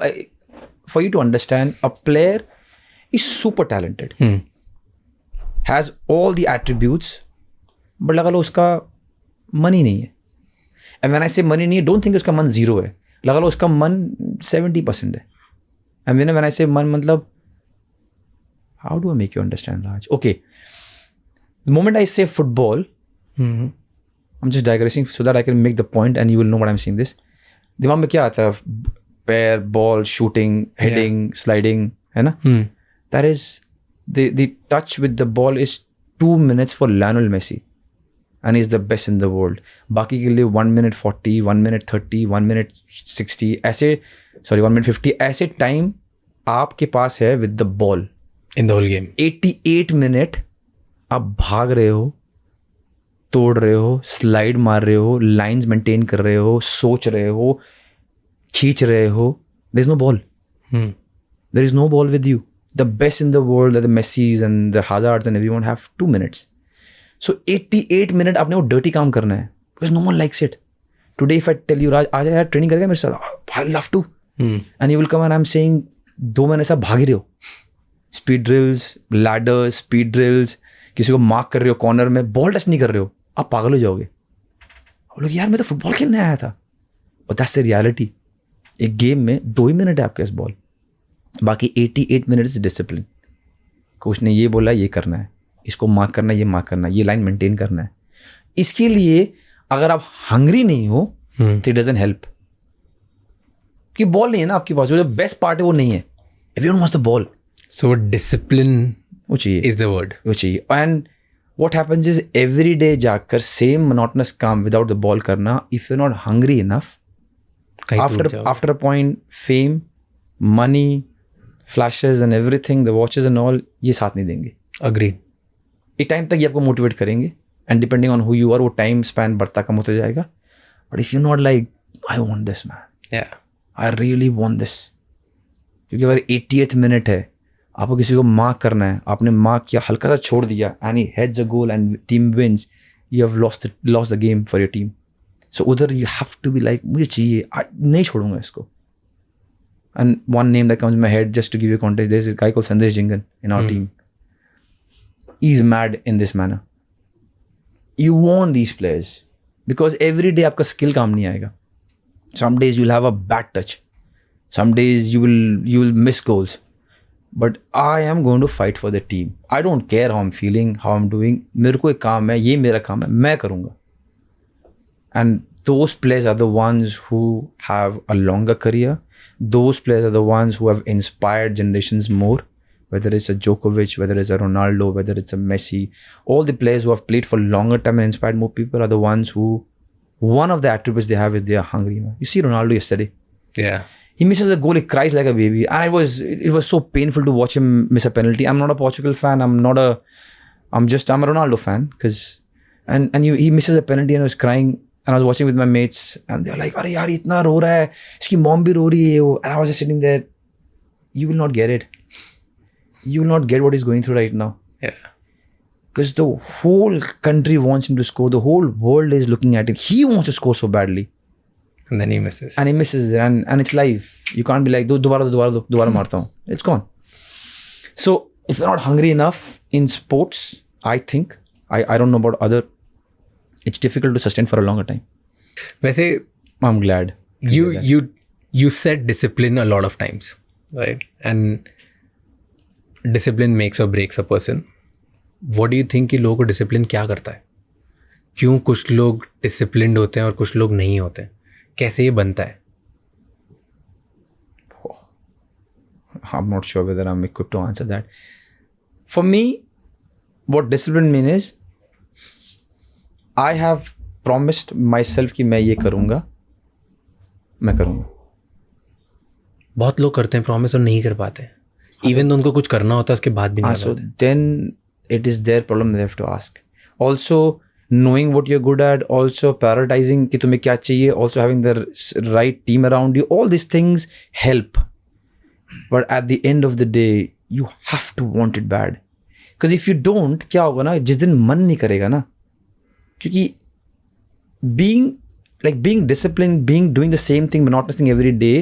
for you to understand, a player is super talented, has all the attributes, but लगा लो उसका money नहीं है. And when I say money नहीं है, don't think उसका मन 0 है. लगा लो उसका मन 70% है. And when I say मन मतलब, how do I make you understand, Raj? Okay. The moment I say football, I'm just digressing so that I can make the point and you will know what I'm saying this. दिमाग में क्या आता है? पैर, ball, shooting, heading, sliding, है ना? That is, the touch with the ball is 2 minutes for Lionel Messi. And he's the best in the world. बाकी के लिए 1 minute 40, 1 minute 30, 1 minute 60, ऐसे, sorry, 1 minute 50, ऐसे time आपके पास है with the ball. In the whole game. 88 minute आप भाग रहे हो, तोड़ रहे हो, स्लाइड मार रहे हो, लाइंस मेंटेन कर रहे हो, सोच रहे हो, खींच रहे हो. There is no ball. There is no ball with you. The best in the world, the Messis and the Hazards and everyone have 2 minutes. So 88 minute आपने वो dirty काम करना है. Because no one likes it. Today if I tell you, Raj, आज यार training करेगा मेरे साथ, I love to. And you will come and I'm saying, 2 महीने से भाग ही रहे हो. Speed drills, ladders, speed drills, किसी को मार्क कर रहे हो कॉर्नर में, बॉल टच नहीं कर रहे हो, आप पागल हो जाओगे. आप लोग यार मैं तो फुटबॉल खेलने आया था. But that's the reality. एक गेम में 2 ही मिनट है आपके पास बॉल, बाकी 88 मिनट्स डिसिप्लिन. कोच ने ये बोला ये करना है, इसको मार्क करना है, ये मार्क करना है, ये लाइन मेंटेन करना है. इसके लिए अगर आप हंग्री नहीं हो तो इट डजंट हेल्प. कि बॉल नहीं है ना आपके पास, जो बेस्ट पार्ट है वो नहीं है. Everyone wants the ball. So discipline वो चाहिए, is the word. वो चाहिए. And what happens is every day जाकर same monotonous काम without the ball करना, if you're not hungry enough, after a point, fame, money, flashes and everything, the watches and all, ये साथ नहीं देंगे. Agreed. एक टाइम तक ये आपको मोटिवेट करेंगे and depending on who you are वो टाइम स्पैन बढ़ता कम होता जाएगा. But if you not like I want this man, Yeah. I really want this, क्योंकि अगर 88th मिनट है, आपको किसी को मार्क करना है, आपने मार्क किया, हल्का सा छोड़ दिया and he heads a goal and team wins, you have lost the game for your team. So उधर you have to be like मुझे चाहिए, नहीं छोड़ूंगा इसको. And one name that comes in my head just to give you context, there is a guy called Sandesh Jhingan in our team. He's mad in this manner. You want these players because every day आपका skill काम नहीं आएगा. Some days you'll have a bad touch. Some days you will miss goals. But I am going to fight for the team. I don't care how I'm feeling, how I'm doing. मेरे को एक काम है, ये मेरा काम है, मैं करूँगा. And those players are the ones who have a longer career. Those players are the ones who have inspired generations more. Whether it's a Djokovic, whether it's a Ronaldo, whether it's a Messi, all the players who have played for longer time and inspired more people are the ones who, one of the attributes they have is they are hungry. Man. You see Ronaldo yesterday. Yeah. He misses a goal, he cries like a baby. And it was so painful to watch him miss a penalty. I'm not a Portugal fan. I'm a Ronaldo fan. He misses a penalty and I was crying. And I was watching with my mates and they were like, "Arey yaar, itna ro raha hai. Iski mom bhi ro rahi hai." And I was just sitting there. You will not get it. You will not get what he's going through right now. Yeah. Because the whole country wants him to score. The whole world is looking at him. He wants to score so badly. And then he misses. And he misses it. And it's live. You can't be like, dobara marta hu. It's gone. So, if you're not hungry enough in sports, I think, I don't know about other It's difficult to sustain for a longer time. वैसे I'm glad. you said discipline a lot of times, right? And discipline makes or breaks a person. What do you think कि लोगों को discipline क्या करता है? क्यों कुछ लोग disciplined होते हैं और कुछ लोग नहीं होते हैं? कैसे ये बनता है? I'm not sure whether I'm equipped to answer that. For me, what discipline means is I have promised myself कि मैं ये करूँगा, मैं करूँगा. बहुत लोग करते हैं प्रॉमिस और नहीं कर पाते. इवन तो उनको कुछ करना होता है उसके बाद भी नहीं कर So पाते. then it is their problem they have to ask. Also knowing what you're good at, also prioritizing कि तुम्हें क्या चाहिए, also having the right team around you, all these things help. But at the end of the day, you have to want it bad. Because if you don't, क्या होगा ना, जिस दिन मन नहीं करेगा ना, क्योंकि being disciplined, doing the same thing, monotonous thing every day,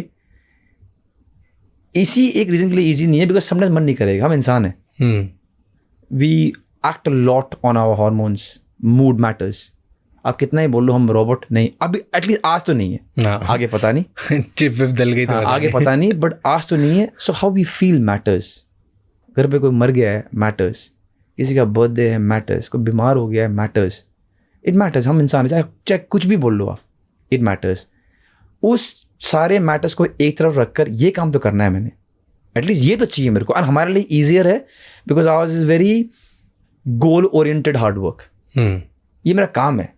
इसी एक रीजन के लिए easy नहीं है, because sometimes मन नहीं करेगा, हम इंसान हैं. We act a lot on our hormones, mood matters. आप कितना ही बोल लो हम रोबोट नहीं, अभी एटलीस्ट आज तो नहीं है, आगे पता नहीं. चिप विप दल गई तो आगे पता नहीं, बट आज तो नहीं है. So how we feel matters. घर पे कोई मर गया है, मैटर्स. किसी का बर्थडे है, मैटर्स. कोई बीमार हो गया है, मैटर्स. It matters. हम इंसान हैं, चाहे कुछ भी बोल लो आप, इट मैटर्स. उस सारे मैटर्स को एक तरफ रखकर ये काम तो करना है मैंने, एटलीस्ट ये तो चाहिए मेरे को. और हमारे लिए ईजियर है because hours is very goal oriented hard work. ये मेरा काम है.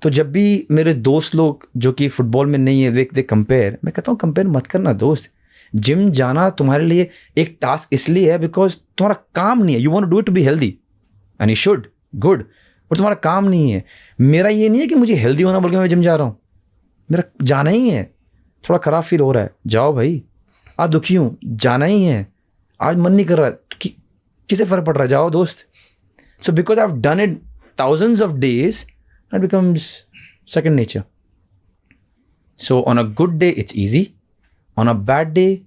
तो जब भी मेरे दोस्त लोग जो कि फुटबॉल में नहीं है दे कंपेयर, मैं कहता हूँ कंपेयर मत करना दोस्त. जिम जाना तुम्हारे लिए एक टास्क इसलिए है बिकॉज तुम्हारा काम नहीं है. You want to do it to be healthy and you should, good, but तुम्हारा काम नहीं है. मेरा ये नहीं है कि मुझे हेल्दी होना बल्कि मैं जिम जा रहा हूँ. मेरा जाना ही है. थोड़ा ख़राब फील हो रहा है, जाओ भाई. आज दुखी हूँ, जाना ही है. आज मन नहीं कर रहा, किसे फ़र्क पड़ रहा है, जाओ दोस्त. So because I have done it thousands of days, it becomes second nature. So on a good day, it's easy. On a bad day,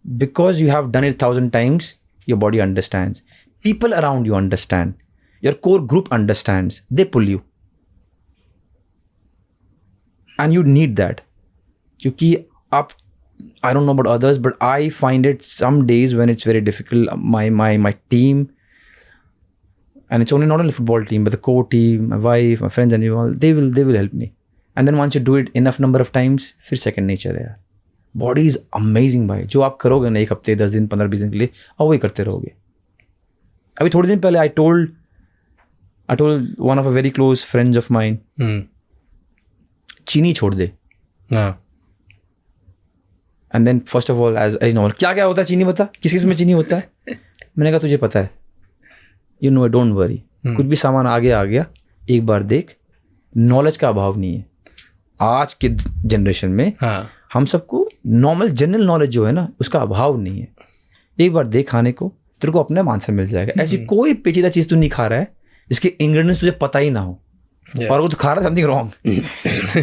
because you have done it 1,000 times, your body understands. People around you understand. Your core group understands. They pull you. And you need that. Because I don't know about others, but I find it some days when it's very difficult. My team, and it's only not only the football team, but the core team, my wife, my friends, and all, they will help me. And then once you do it enough number of times, फिर second nature है यार. Body is amazing भाई. जो आप करोगे ना 1 हफ्ते, 10 दिन, 15-20 दिन के लिए, आप वही करते रहोगे. अभी थोड़े दिन पहले I told one of a very close friends of mine, चीनी छोड़ दे. And then first of all, as normal, क्या होता है चीनी, बता किस किस में चीनी होता है. मैंने कहा तुझे पता है. You know, don't worry. कुछ भी सामान आगे आ गया, एक बार देख. नॉलेज का अभाव नहीं है आज के जनरेशन में. हम सबको नॉर्मल जनरल नॉलेज जो है ना, उसका अभाव नहीं है. एक बार देख खाने को, तेरे को अपने आंसर मिल जाएगा. ऐसी कोई पेचीदा चीज़ तू नहीं खा रहा है जिसके इंग्रेडिएंट्स तुझे पता ही ना हो. और वो तो खा रहा है समथिंग रॉन्ग.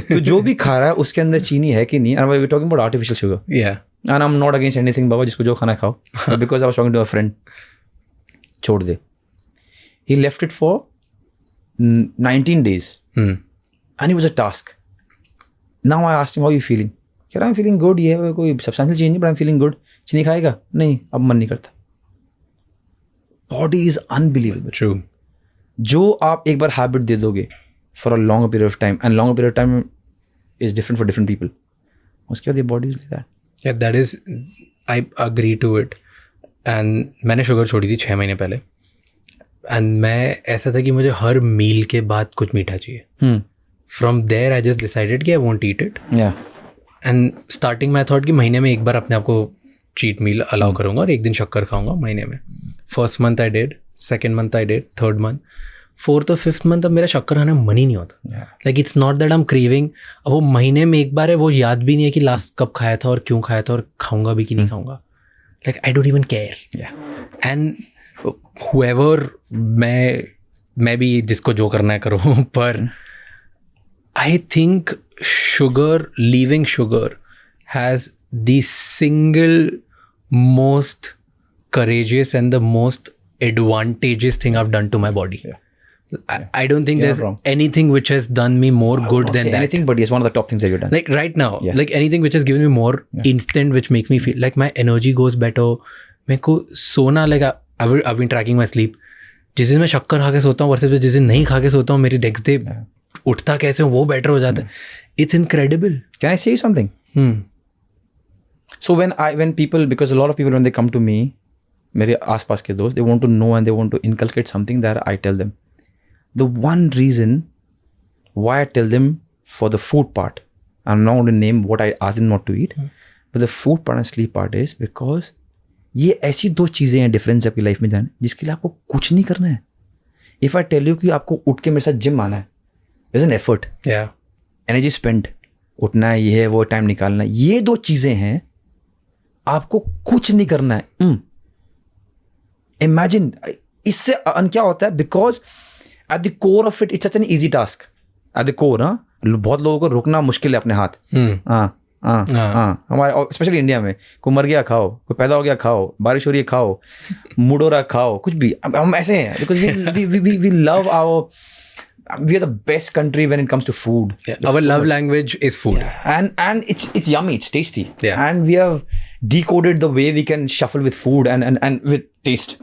तो जो भी खा रहा है उसके अंदर चीनी है कि नहीं. And we are talking about artificial sugar. And I am not against anything बाबा, जिसको जो खाना खाओ. Because I was talking to a friend, छोड़ दे. He left it for 19 days. And it was a task. Now I asked him, how are you feeling? Kya, I'm feeling good. ये कोई substantial change नहीं, but I'm feeling good. चीनी खाएगा? नहीं, अब मन नहीं करता. Body is unbelievable. True. जो आप एक बार habit दे दोगे for a longer period of time, and longer period of time is different for different people. उसके बाद ये body is like that. Yeah, that is, I agree to it. And मैंने sugar छोड़ी थी 6 महीने पहले. एंड मैं ऐसा था कि मुझे हर मील के बाद कुछ मीठा चाहिए. From there I just decided कि I won't eat it. And starting में थॉट कि महीने में एक बार अपने आप को चीट मील अलाउ करूँगा और एक दिन शक्कर खाऊंगा महीने में. First month I did, second month I did, third month, fourth और फिफ्थ मंथ अब मेरा शक्कर खाने में मन ही नहीं होता. Like it's not that I am craving. अब वो महीने में एक बार है, वो याद भी नहीं है कि लास्ट कब खाया था और क्यों खाया था और खाऊंगा भी कि नहीं खाऊंगा. Like I don't even care. And whoever, मैं भी जिसको जो करना है करो. पर I think sugar, leaving sugar has the single most courageous and the most advantageous thing I've done to my body. I don't think You're there's not wrong. anything which has done me more good Not than say that. anything, but it's one of the top things that you've done. Like right now, Yeah. like anything which has given me more instant, which makes me feel like my energy goes better. मेरे को सोना, like I've been tracking my sleep. जिस दिन मैं शक्कर खा के सोता हूँ वर्सेस जिस दिन नहीं खा के सोता हूँ, मेरी नेक्स्ट डे उठता कैसे हूँ वो बेटर हो जाता है. It's incredible. Can I say you something? So when people, because a lot of people when they come to me, मेरे आसपास के दोस्त, they want to know and they want to inculcate something that I tell them. The one reason why I tell them for the food part, I'm not going to name what I ask them not to eat, but the food part and sleep part is because ये ऐसी दो चीज़ें हैं difference आपकी life में जाने जिसके लिए आपको कुछ नहीं करना है. इफ़ आई टेल यू कि आपको उठ के मेरे साथ जिम आना है, is an effort, Yeah. Energy spend, उठना है, ये है वो टाइम निकालना है, ये दो चीज़ें हैं, आपको कुछ नहीं करना है. इमेजिन इससे क्या होता है, because at the core of it it's such an easy task. At the core, हाँ, बहुत लोगों को रोकना मुश्किल है अपने हाथ. हाँ, हमारे स्पेशली इंडिया में, कोई मर गया खाओ, कोई पैदा हो गया खाओ, बारिश हो रही है खाओ, मूड हो रहा खाओ, कुछ भी. हम ऐसे हैं because we love our, we are the best country when it comes to food. Yeah. Our love language is food. And it's yummy, it's tasty. Yeah. And we have decoded the way we can shuffle with food and with taste.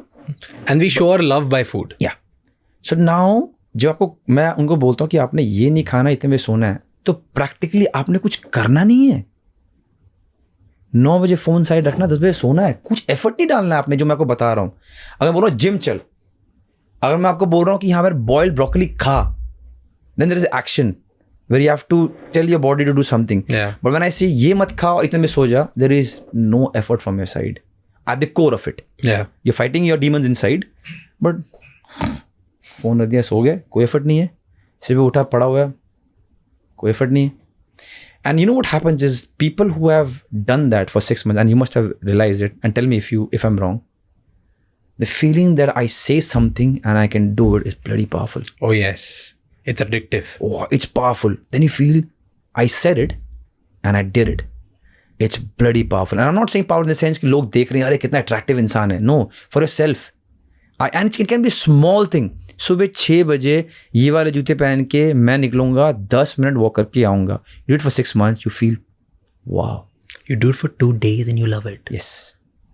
And we show our love by food. Yeah. So now जब आपको, मैं उनको बोलता हूँ कि आपने ये नहीं खाना, इतने में सोना है, तो प्रैक्टिकली आपने कुछ करना नहीं है. 9 बजे फोन साइड रखना, 10 बजे सोना है. कुछ एफर्ट नहीं डालना है आपने, जो मैं आपको बता रहा हूँ. अगर बोल रहा हूँ जिम चल, अगर मैं आपको बोल रहा हूँ कि यहाँ पर बॉइल्ड ब्रोकली खा, then there is action where you have to tell your body to do something. Yeah. But when I say ये मत खा और इतने में सो जा, there is no effort from your side at the core of it. Yeah. You're fighting your demons inside, but phone रख दिया, सो गए, कोई एफर्ट नहीं है. सुबह उठा, पड़ा हुआ है, कोई एफर्ट नहीं है. And you know what happens is people who have done that for 6 months, and you must have realized it, and tell me if I'm wrong, the feeling that I say something and I can do it is bloody powerful. Oh yes. It's addictive. Oh, it's powerful. Then you feel, I said it and I did it. It's bloody powerful. And I'm not saying power in the sense कि लोग देख रहे हैं, अरे कितना attractive इंसान है. No, for yourself. And it can be a small thing. सुबह 6 बजे ये वाले जूते पहन के मैं निकलूंगा, 10 मिनट वॉक करके आऊंगा. You do it for 6 months, you feel, wow. You do it for 2 days and you love it. Yes.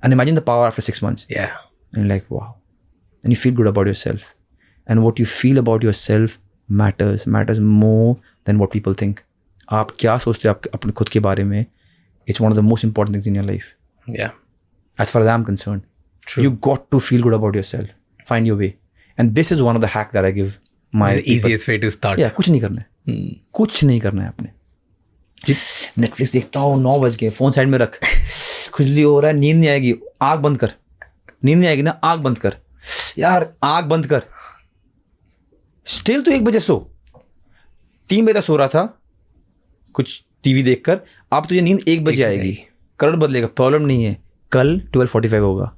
And imagine the power after 6 months. Yeah. And you're like, wow. And you feel good about yourself. And what you feel about yourself matters more than what people think. आप क्या सोचते हो अपने खुद के बारे में, it's one of the most important things in your life. Yeah. As far as I'm concerned. True. You got to feel good about yourself. Find your way. And this is one of the hack that I give my The easiest way to start. Yeah, कुछ नहीं करना है. कुछ नहीं करना है आपने. Netflix देखता हूँ, 9 बज गए, फोन साइड में रख, खुजली हो रहा है, नींद नहीं आएगी, आँख बंद कर. नींद नहीं आएगी ना, आँख बंद कर यार, आँख बंद कर. स्टिल तो 1 बजे सो, 3 बजे तक सो रहा था कुछ टीवी देखकर, अब तुझे नींद 1 बजे आएगी. कलर बदलेगा, प्रॉब्लम नहीं है. कल 12:45 होगा,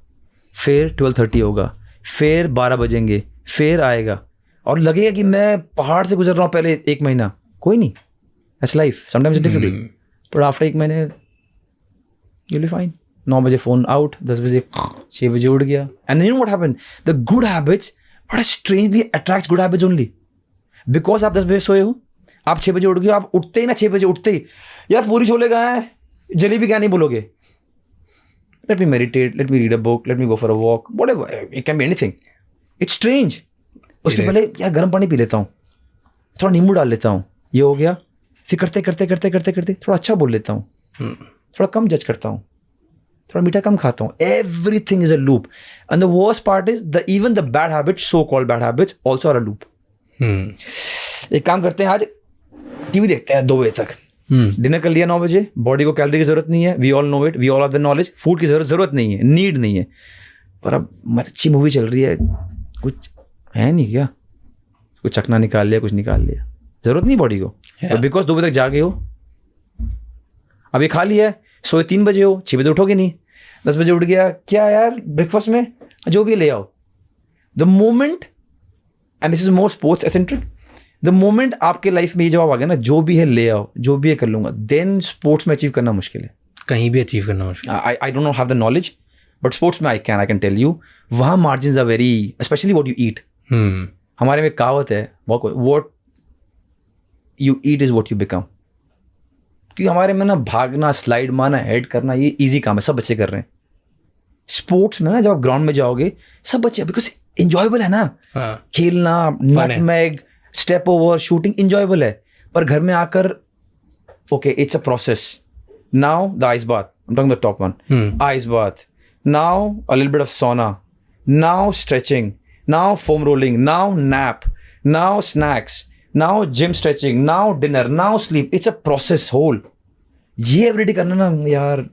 फिर 12:30 होगा, फिर 12 बजेंगे, फिर आएगा, और लगेगा कि मैं पहाड़ से गुजर रहा हूँ पहले 1 महीना. कोई नहीं, that's life. Sometimes it's difficult, but after 1 महीने you'll be fine. 9 बजे फोन आउट, 10 बजे 6 बजे उठ गया. And you know what happened, the good habits बड़ा strangely attracts good habits only. Because आप 10 बजे सोए हो, आप 6 बजे उठ गए, आप उठते ही ना 6 बजे उठते ही, यार पूरी छोले कहाँ है, जलेबी क्या नहीं बोलोगे. Let me meditate, let me read a book, let me go for a walk, whatever. It can be anything. It's strange. उसके पहले यार गर्म पानी पी लेता हूँ, थोड़ा नींबू डाल लेता हूँ, ये हो गया. फिर करते करते करते करते करते थोड़ा अच्छा बोल लेता हूँ, थोड़ा कम जज करता हूँ, थोड़ा मीठा कम खाता हूँ. Everything is a loop. And the worst part is even the bad habits, so-called bad habits, also are a loop. एक काम करते हैं, आज टीवी देखते हैं 2 बजे तक, डिनर कर लिया 9 बजे, बॉडी को कैलोरी की जरूरत नहीं है, we all know it, we all have the knowledge, food की जरूरत नहीं है, नीड नहीं है. पर अब मत अच्छी मूवी चल रही है, कुछ है नहीं क्या, कुछ चखना निकाल लिया, कुछ निकाल लिया, जरूरत नहीं बॉडी को. बिकॉज 2 बजे तक जागे हो, अब ये खा लिया है, सोए 3 बजे हो, 6 बजे उठोगे नहीं, 10 बजे उठ गया, क्या यार ब्रेकफास्ट में जो भी ले आओ. The moment, and this is more sports eccentric, the moment आपके लाइफ में ये जवाब आ गया ना, जो भी है ले आओ, जो भी है कर लूंगा, देन स्पोर्ट्स में अचीव करना मुश्किल है. कहीं भी अचीव करना मुश्किल. I don't know have the knowledge, but sports में आई कैन टेल यू, वहाँ margin are very, specially what you eat. हमारे में कहावत है, what you eat is what you become. क्योंकि हमारे में ना भागना, स्लाइड मारना, हेड करना ये इजी काम है, सब बच्चे कर रहे हैं. स्पोर्ट्स में ना जब आप ग्राउंड में जाओगे सब बच्चे, बिकॉज इंजॉयबल है ना. खेलना, nutmeg, step over, shooting enjoyable है. पर घर में आकर okay it's a process. Now the ice bath, I am talking the top one. Ice bath, now a little bit of sauna, now stretching, now foam rolling, now nap, now snacks, now gym stretching, now dinner, now sleep. It's a process whole. ये everyday करना ना यार,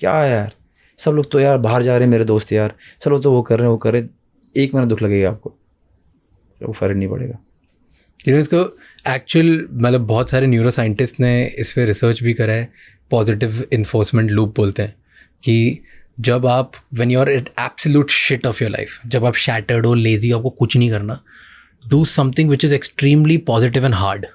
क्या है यार. सब लोग तो यार बाहर जा रहे हैं, मेरे दोस्त यार, सब लोग तो वो कर रहे हैं, वो कर रहे हैं. एक महीना दुख लगेगा आपको, वो फर्क नहीं पड़ेगा. इसको एक्चुअल मतलब बहुत सारे न्यूरो साइंटिस्ट ने इस पर रिसर्च भी करा है. पॉजिटिव इन्फोर्समेंट लूप बोलते हैं कि जब आप when you are at absolute shit of your life, जब आप शैटर्ड हो, लेजी, आपको कुछ नहीं करना, do something which is extremely positive and hard.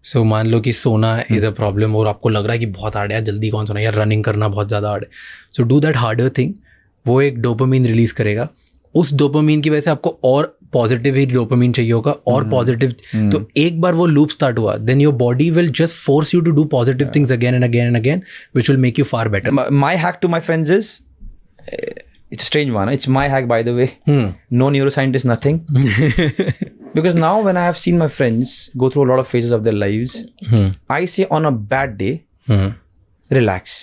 So मान लो कि सोना इज़ अ प्रॉब्लम और आपको लग रहा है कि बहुत हार्ड है यार, जल्दी कौन सोना, यार रनिंग करना बहुत ज़्यादा हार्ड है. So do that harder thing. वो एक डोपामीन रिलीज़ करेगा. उस डोपामीन की वजह से आपको और पॉजिटिव ही डोपामीन चाहिए होगा और पॉजिटिव. तो एक बार वो लूप स्टार्ट हुआ, then your body will just force you to do positive things again and again and again, which will make you far better. My hack to my friends is, it's a strange one. It's my hack, by the way. No neuroscientist, nothing. Because now when I have seen my friends go through a lot of phases of their lives, I say on a bad day, relax.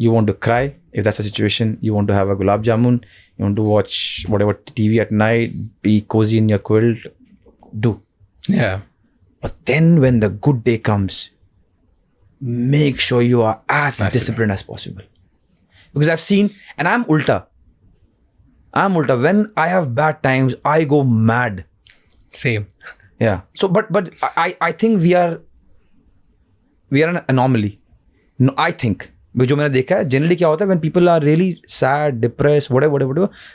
You want to cry, if that's the situation. You want to have a gulab jamun. You want to watch whatever TV at night, be cozy in your quilt. Do. Yeah. But then when the good day comes, make sure you are as disciplined as possible. Because I've seen, and I'm ulta. When I have bad times, I go mad. Same. Yeah. So, but I think we are an anomaly. No, I think. जो मैंने देखा है, generally क्या होता है, when people are really sad, depressed, whatever,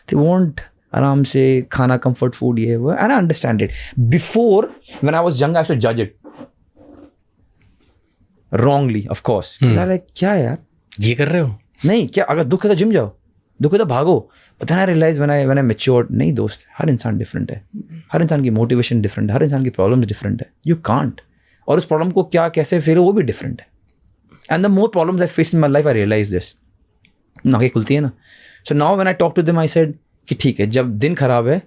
they want आराम से खाना, comfort food, ये वो, and I understand it. Before, when I was young, I used to judge it. Wrongly, of course. Because I like, क्या है यार? ये कर रहे हो? नहीं, क्या अगर दुख है तो जिम जाओ, दुख है तो भागो. But then I realized when I matured, नहीं दोस्त, हर इंसान डिफरेंट है, हर इंसान की मोटिवेशन डिफरेंट है, हर इंसान की प्रॉब्लम डिफरेंट है. You can't. और उस प्रॉब्लम को क्या कैसे फेरो वो भी डिफरेंट है. And the more problems I face in my life, I realize this. नाकें खुलती है ना. So now when I talk to them, I said कि ठीक है, जब दिन खराब है,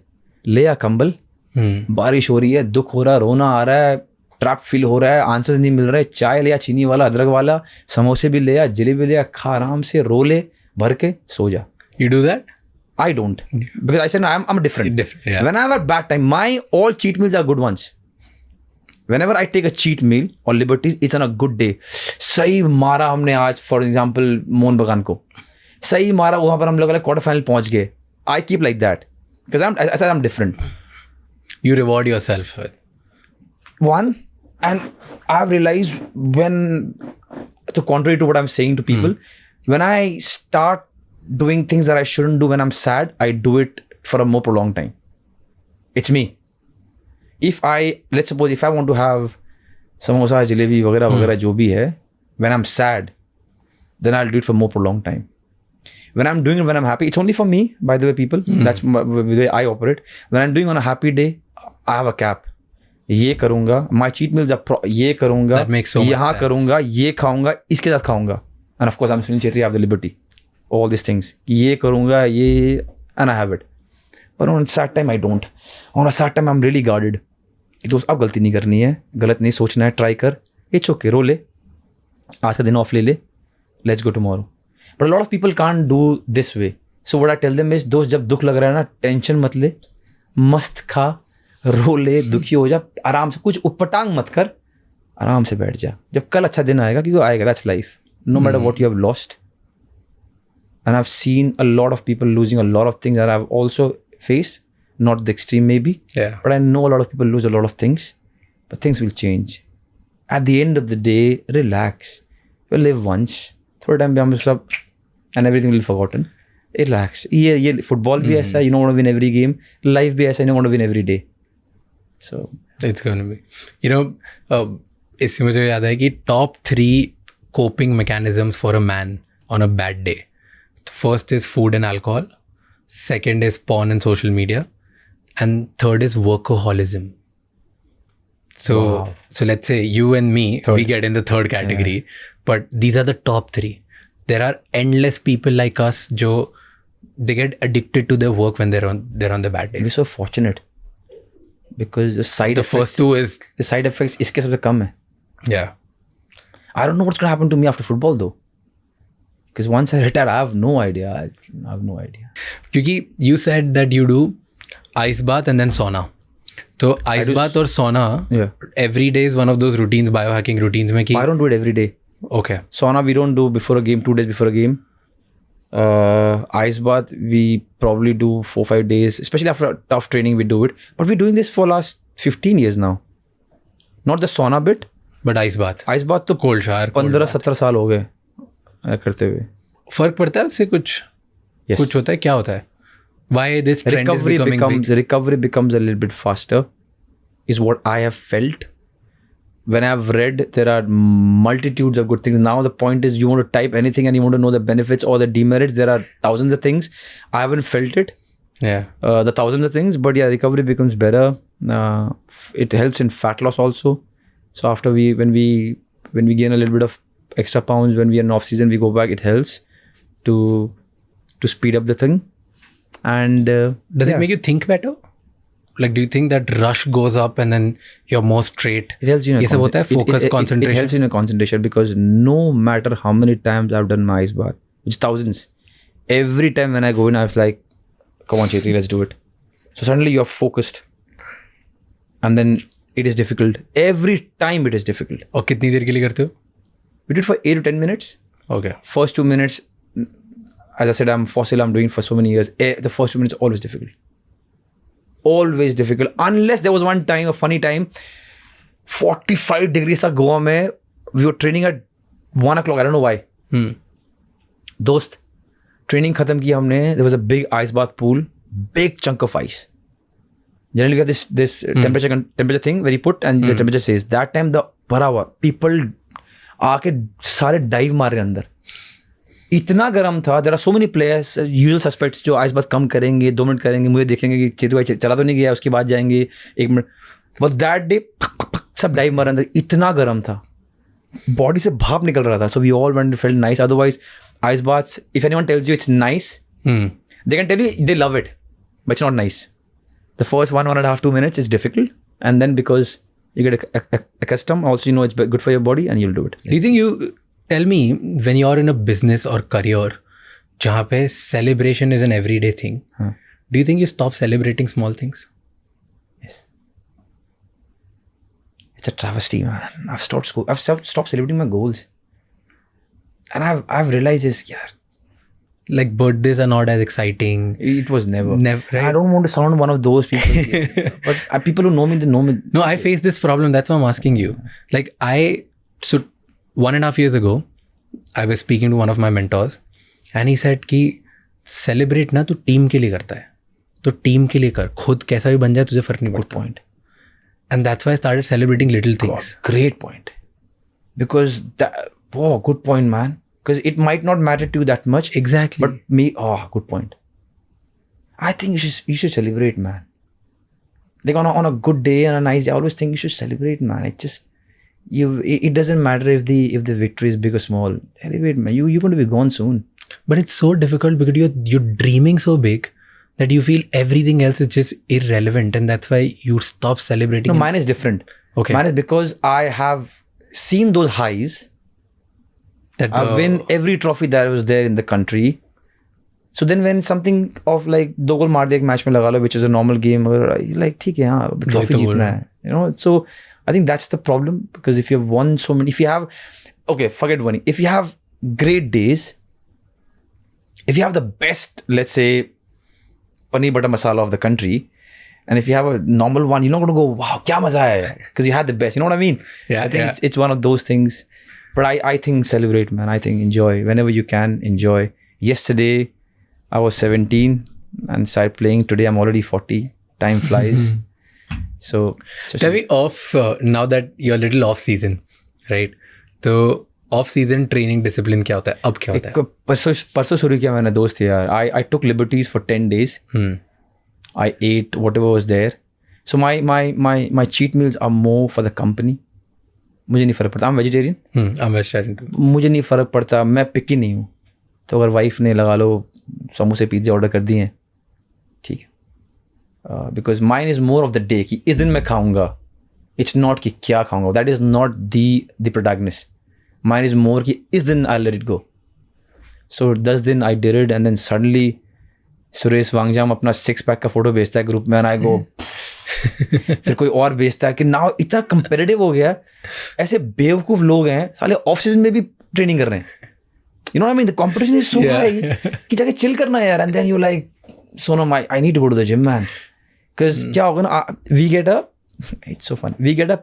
ले आ कंबल, बारिश हो रही है, दुख हो रहा है, रोना आ रहा है, ट्रैप फील हो रहा है, आंसर्स नहीं मिल रहे, चाय ले आ, चीनी वाला, अदरक वाला, समोसे भी ले आ, जलेबी ले आ, खा आराम से, रो ले, भर के सो जा. You do that? I don't. Because I said no, I'm different. Yeah. When I have a bad time, my all cheat meals are good ones. Whenever I take a cheat meal or liberties, it's on a good day. सही मारा हमने आज, for example, Mohan बगान को. सही मारा, वहाँ पर हम लोग क्वार्टर फाइनल पहुँच गए. I keep like that. Because I said I'm different. You reward yourself with. One, and I've realized when, to contrary to what I'm saying to people, when I start doing things that I shouldn't do when I'm sad, I do it for a more prolonged time. It's me. Let's suppose if I want to have samosa, jalebi, वगैरह जो भी है, when I'm sad, then I'll do it for more prolonged time. When I'm doing it when I'm happy, it's only for me, by the way, people. That's the way I operate. When I'm doing on a happy day, I have a cap. ये करूँगा, my cheat meals are ये करूँगा, यहाँ करूँगा, ये खाऊँगा, इसके साथ खाऊँगा. And of course, I'm Sunil Chhetri, I have the liberty. All these things. ये करूँगा, ये, and I have it. But on a sad time, I don't. On a sad time, I'm really guarded. दोस्त अब गलती नहीं करनी है, गलत नहीं सोचना है, ट्राई कर, इट्स ओके, रो ले, आज का दिन ऑफ ले ले, let's go tomorrow. But lot of people can't do this way. So what I tell them is, दोस्त जब दुख लग रहा है ना, टेंशन मत ले, मस्त खा, रो ले, दुखी हो जा, आराम से, कुछ उपटांग मत कर, आराम से बैठ जा. जब कल अच्छा दिन आएगा, क्योंकि आएगा, that's life, no matter what you have lost. And I have seen a lot of people losing a lot of things that I have also faced. Not the extreme maybe, yeah. But I know a lot of people lose a lot of things, but things will change. At the end of the day, relax. You live once. थोड़ा time पे हम सब, and everything will be forgotten. Relax. ये football भी ऐसा, you don't want to win every game. Life भी ऐसा, you don't want to win every day. So it's going to be, you know, इससे मुझे याद है कि top 3 coping mechanisms for a man on a bad day. First is food and alcohol. Second is porn and social media. and third is workaholism. So so let's say you and me, we get in the third category, but these are the top three. There are endless people like us jo they get addicted to their work when they're on the bad days. We're so fortunate because the side The first two is the side effects इसके सबसे कम है. yeah. I don't know what's going to happen to me after football though. Because once I retire, I have no idea. I have no idea. क्योंकि you said that you do ice bath and then sauna. तो ice bath और sauna every day is one of those routines, biohacking routines में कि I don't do it every day. Okay. Sauna we don't do before a game, 2 days before a game. Ice bath we probably do 4-5 days, especially after a tough training we do it. But we're doing this for last 15 years now. Not the sauna bit. But ice bath. Ice bath तो Cold shower. 15-17 साल हो गए करते हुए. फर्क पड़ता है उससे कुछ? Yes. कुछ होता है? क्या होता है? Why this trend is becoming big? Recovery becomes a little bit faster is what I have felt. When I've read, there are multitudes of good things. Now the point is you want to type anything and you want to know the benefits or the demerits. There are thousands of things. I haven't felt it. Yeah. The thousands of things. But yeah, recovery becomes better. It helps in fat loss also. So after when we gain a little bit of extra pounds, when we are in off season, we go back, it helps to speed up the thing. And does it make you think better? Like, do you think that rush goes up and then you're more straight? It helps you in ये सब होता है focus, concentration. It helps you in a concentration because no matter how many times I've done my ice bath, which is thousands, every time when I go in, I was like, come on, Chetri, let's do it. So suddenly you're focused. And then it is difficult. Every time it is difficult. और कितनी देर के लिए करते हो? We did for 8 to 10 minutes. Okay. First 2 minutes, as I said, I'm fossil, I'm doing it for so many years. The first 2 minutes always difficult. Always difficult. Unless there was one time, a funny time, 45 degrees था गोवा में. We were training at 1 o'clock. I don't know why. दोस्त, training खत्म किया हमने. There was a big ice bath pool, big chunk of ice. Generally, we have this temperature thing where you put and the temperature says. That time the भरा हुआ people आके सारे dive मार रहे अंदर. इतना गर्म था. There are so many players, usual suspects जो आइस बात कम करेंगे, 2 मिनट करेंगे, मुझे देखेंगे कि चेतु भाई चला तो नहीं गया, उसके बाद जाएंगे 1 मिनट. But that day सब डाइव मार अंदर. इतना गर्म था, बॉडी से भाप निकल रहा था. So we all went and felt nice. Otherwise, ice baths, if anyone tells you it's nice, they can tell you they love it, but it's not nice. The first 1.5, 2 minutes is difficult, and then because you get accustomed, also you know it's good for your body, and you'll do it. Do you think you tell me when you're in a business or career, जहाँ पे celebration is an everyday thing, do you think you stop celebrating small things? Yes. It's a travesty, man. I've stopped school. I've stopped celebrating my goals, and I've realized this. Yeah, like birthdays are not as exciting. It was never. Right? I don't want to sound one of those people, but people who know me, they know me. No, I face this problem. That's why I'm asking you. Like so 1.5 years ago, I was speaking to one of my mentors, and he said कि celebrate ना तू team के लिए करता है, तो team के लिए कर, खुद कैसा भी बन जाए तुझे फर्क नहीं पड़ता. Good point. And that's why I started celebrating little things. Great point. Because good point, man. Because it might not matter to you that much. Exactly. But good point. I think you should celebrate, man. Like on a good day and a nice day, I always think you should celebrate, man. It doesn't matter if the victory is big or small. Celebrate, man. You're going to be gone soon. But it's so difficult because you're dreaming so big that you feel everything else is just irrelevant, and that's why you stop celebrating. No, mine is different. Okay. Mine is because I have seen those highs. That I win every trophy that was there in the country. So then when something of like 2 goal maar diya ek match mein laga lo, which is a normal game, or like theek hai, haan, trophy jeetna hai. You know, so I think that's the problem, because if you have won so many, if you have, okay, forget winning. If you have great days, if you have the best, let's say, paneer butter masala of the country, and if you have a normal one, you're not going to go, wow, kya maza hai, because you had the best. You know what I mean? Yeah. I think it's one of those things. But I think celebrate, man. I think enjoy. Whenever you can, enjoy. Yesterday, I was 17 and started playing. Today, I'm already 40. Time flies. So, tell me now that you're a little off season, right? So, off season training discipline क्या होता है? अब क्या होता है? परसों शुरू किया मैंने दोस्त यार. I took liberties for 10 days. I ate whatever was there. So my cheat meals are more for the company. मुझे नहीं फ़र्क पड़ता. I'm vegetarian. I'm vegetarian too. मुझे नहीं फ़र्क पड़ता, मैं पिकी नहीं हूँ. तो अगर वाइफ ने लगा लो समोसे पिज़्ज़ा ऑर्डर कर दिए हैं, ठीक है. Because mine is more of the day कि इस दिन मैं खाऊंगा. इट्स नॉट कि क्या खाऊंगा. That is not the protagonist. Mine is more कि इस दिन I let it go. So 10 दिन I did it and then suddenly Suresh Wangjam अपना 6 पैक का फोटो भेजता है ग्रुप में एंड आई गो. फिर कोई और भेजता है कि नाउ इतना कंपेरेटिव हो गया. ऐसे बेवकूफ लोग हैं साले ऑफ सीजन में भी ट्रेनिंग कर रहे हैं. You know I mean the competition is so high कि जाके चिल करना है यार. And then you like Sonam I need to go to the gym man. Because क्या होगा ना, we get a, it's so fun, we get a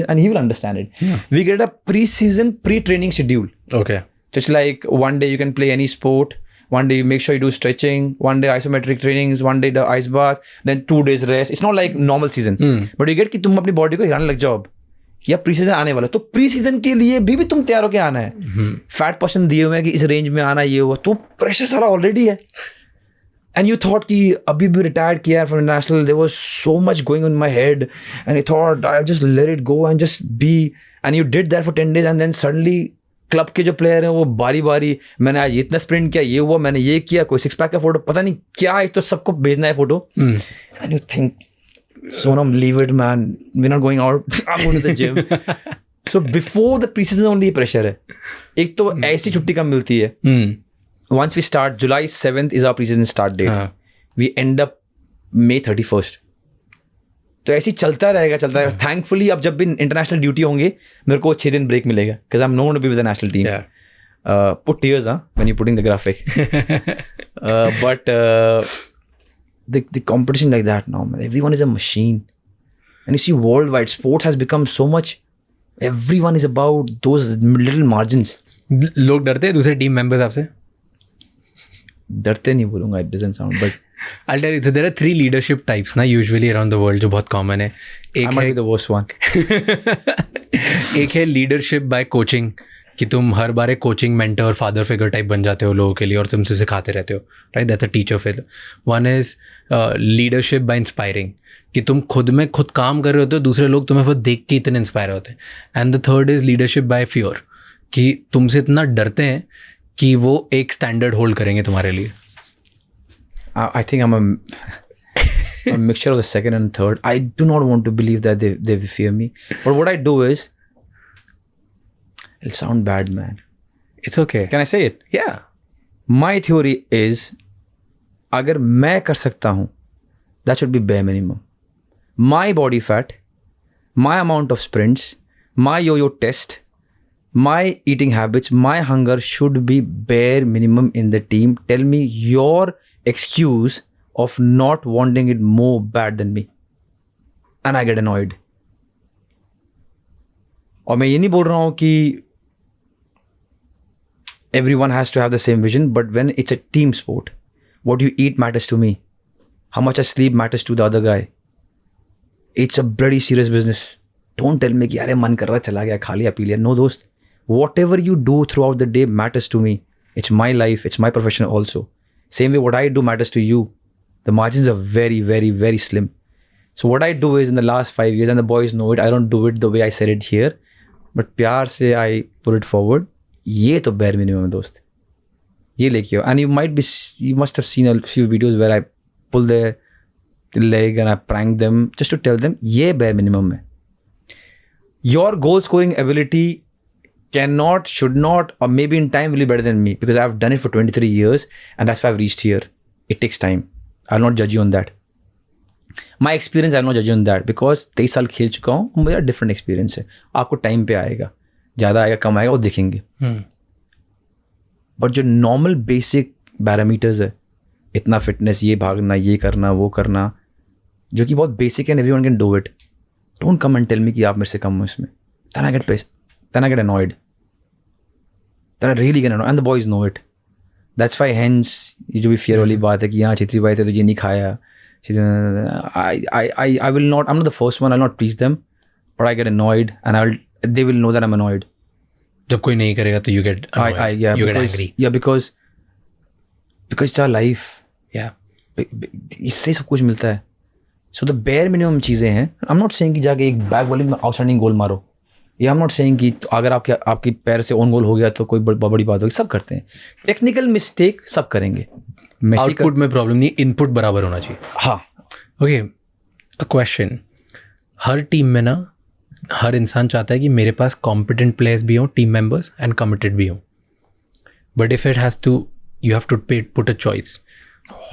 and he will understand it. We get a pre-season pre-training schedule. Okay. Just like one day you can play any sport, one day you make sure you do stretching, one day isometric trainings, one day the ice bath, then 2 days rest. It's not like normal season. But you get कि तुम अपनी body को हिलाने लग जाओ अब कि अब प्री सीजन आने वाला है. तो प्री सीजन के लिए भी तुम तैयार होकर आना है. फैट पर्सन दिए हुए हैं कि इस रेंज में आना, ये हुआ, तो प्रेशर सारा ऑलरेडी है. And you thought कि अभी भी retired किया from international, there was so much going on in my head and I thought I'll just let it go and just be, and you did that for 10 days and then suddenly club के जो player हैं वो बारी बारी, मैंने आज इतना sprint किया, ये हुआ, मैंने ये किया, कोई 6 पैक का फोटो पता नहीं क्या है, तो सबको भेजना है photo. And you think Sonam, leave it man, we're not going out, I'm going to the gym. So before the preseason only pressure है. एक तो ऐसी छुट्टी कम मिलती है. Once we start, July 7th is our preseason start date. We end up May 31st. तो ऐसे ही चलता रहेगा. Thankfully अब जब भी इंटरनेशनल ड्यूटी होंगे मेरे को 6 दिन ब्रेक मिलेगा because I'm known to be with the national team. Put tears when you're putting the graphic. But the competition like that now, man, everyone is a machine. And you see worldwide, sports has become so much, everyone is about those little margins. लोग डरते हैं दूसरे team members आपसे? डरते नहीं बोलूँगा, it doesn't sound, but I'll tell you, so there are 3 leadership types ना usually around the world जो बहुत common है. एक I might be the worst one. एक है leadership by coaching कि तुम हर बार एक coaching mentor father figure type बन जाते हो लोगों के लिए और तुम उसे सिखाते रहते हो, right? That's a teacher figure. One is leadership by inspiring कि तुम खुद में खुद काम कर रहे होते हो, दूसरे लोग तुम्हें वो देख के इतने इंस्पायर होते हैं. And the third is leadership bye fear कि तुमसे इतना डरते हैं कि वो एक स्टैंडर्ड होल्ड करेंगे तुम्हारे लिए. I think I'm a mixture of the second and third. I do not want to believe that they fear me. But what I do is, it'll sound bad, man. It's okay. Can I say it? Yeah. My theory is, अगर मैं कर सकता हूँ, that should be bare minimum. My body fat, my amount of sprints, my yo-yo test, my eating habits, my hunger should be bare minimum in the team. Tell me your excuse of not wanting it more bad than me. And I get annoyed. और मैं ये नहीं बोल रहा हूँ कि everyone has to have the same vision, but when it's a team sport, what you eat matters to me. How much I sleep matters to the other guy. It's a bloody serious business. Don't tell me कि यार मन कर रहा चला गया खा लिया P लिया. No दोस्त. Whatever you do throughout the day matters to me. It's my life. It's my profession also. Same way what I do matters to you. The margins are very, very, very slim. So what I do is in the last 5 years, and the boys know it, I don't do it the way I said it here, but प्यार से I put it forward. ये तो bare minimum है दोस्त. ये लेके आओ. And you must have seen a few videos where I pull their leg and I prank them just to tell them ये bare minimum है. Your goal scoring ability cannot, should not, or maybe in time will be better than me because I've done it for 23 years and that's why I've reached here. It takes time. I'll not judge you on that. My experience, I'll not judge you on that because 23 साल खेल चुका हूँ, मेरा different experience है. आपको time पे आएगा, ज़्यादा आएगा कम आएगा वो देखेंगे. But जो normal basic parameters है, इतना fitness, ये भागना, ये करना, वो करना, जो कि बहुत basic है and everyone can do it. Don't come and tell me कि आप मेरे से कम हो इसमें. Then I get pissed. Then I get annoyed. Then I really get annoyed. And the boys know it. That's why hence ये जो भी fear वाली बात है कि यहाँ छेत्री भाई थे तो ये नहीं खाया. I will not, I'm not the first one, I'll not please them, but I get annoyed and they will know that I'm annoyed. जब कोई नहीं करेगा तो you get annoyed. Yeah, you because, get angry. Yeah, because it's our life. Yeah. इससे सब कुछ मिलता है. सो द बेयर मिनिमम चीज़ें हैं. आई एम नॉट सेइंग कि जाके एक बैक बॉलिंग में आउटस्टैंडिंग गोल मारो, या आई एम नॉट सेइंग कि तो अगर आपकी पैर से ऑन गोल हो गया तो कोई बड़ी बात होगी. सब करते हैं, टेक्निकल मिस्टेक सब करेंगे. आउटपुट में प्रॉब्लम नहीं, इनपुट बराबर होना चाहिए. हाँ. Okay, a question. Her team में ना हर इंसान चाहता है कि मेरे पास कॉम्पिटेंट प्लेयर्स भी हों, टीम मेंबर्स, एंड कमिटेड भी हों. But if it has to, you have to put a choice.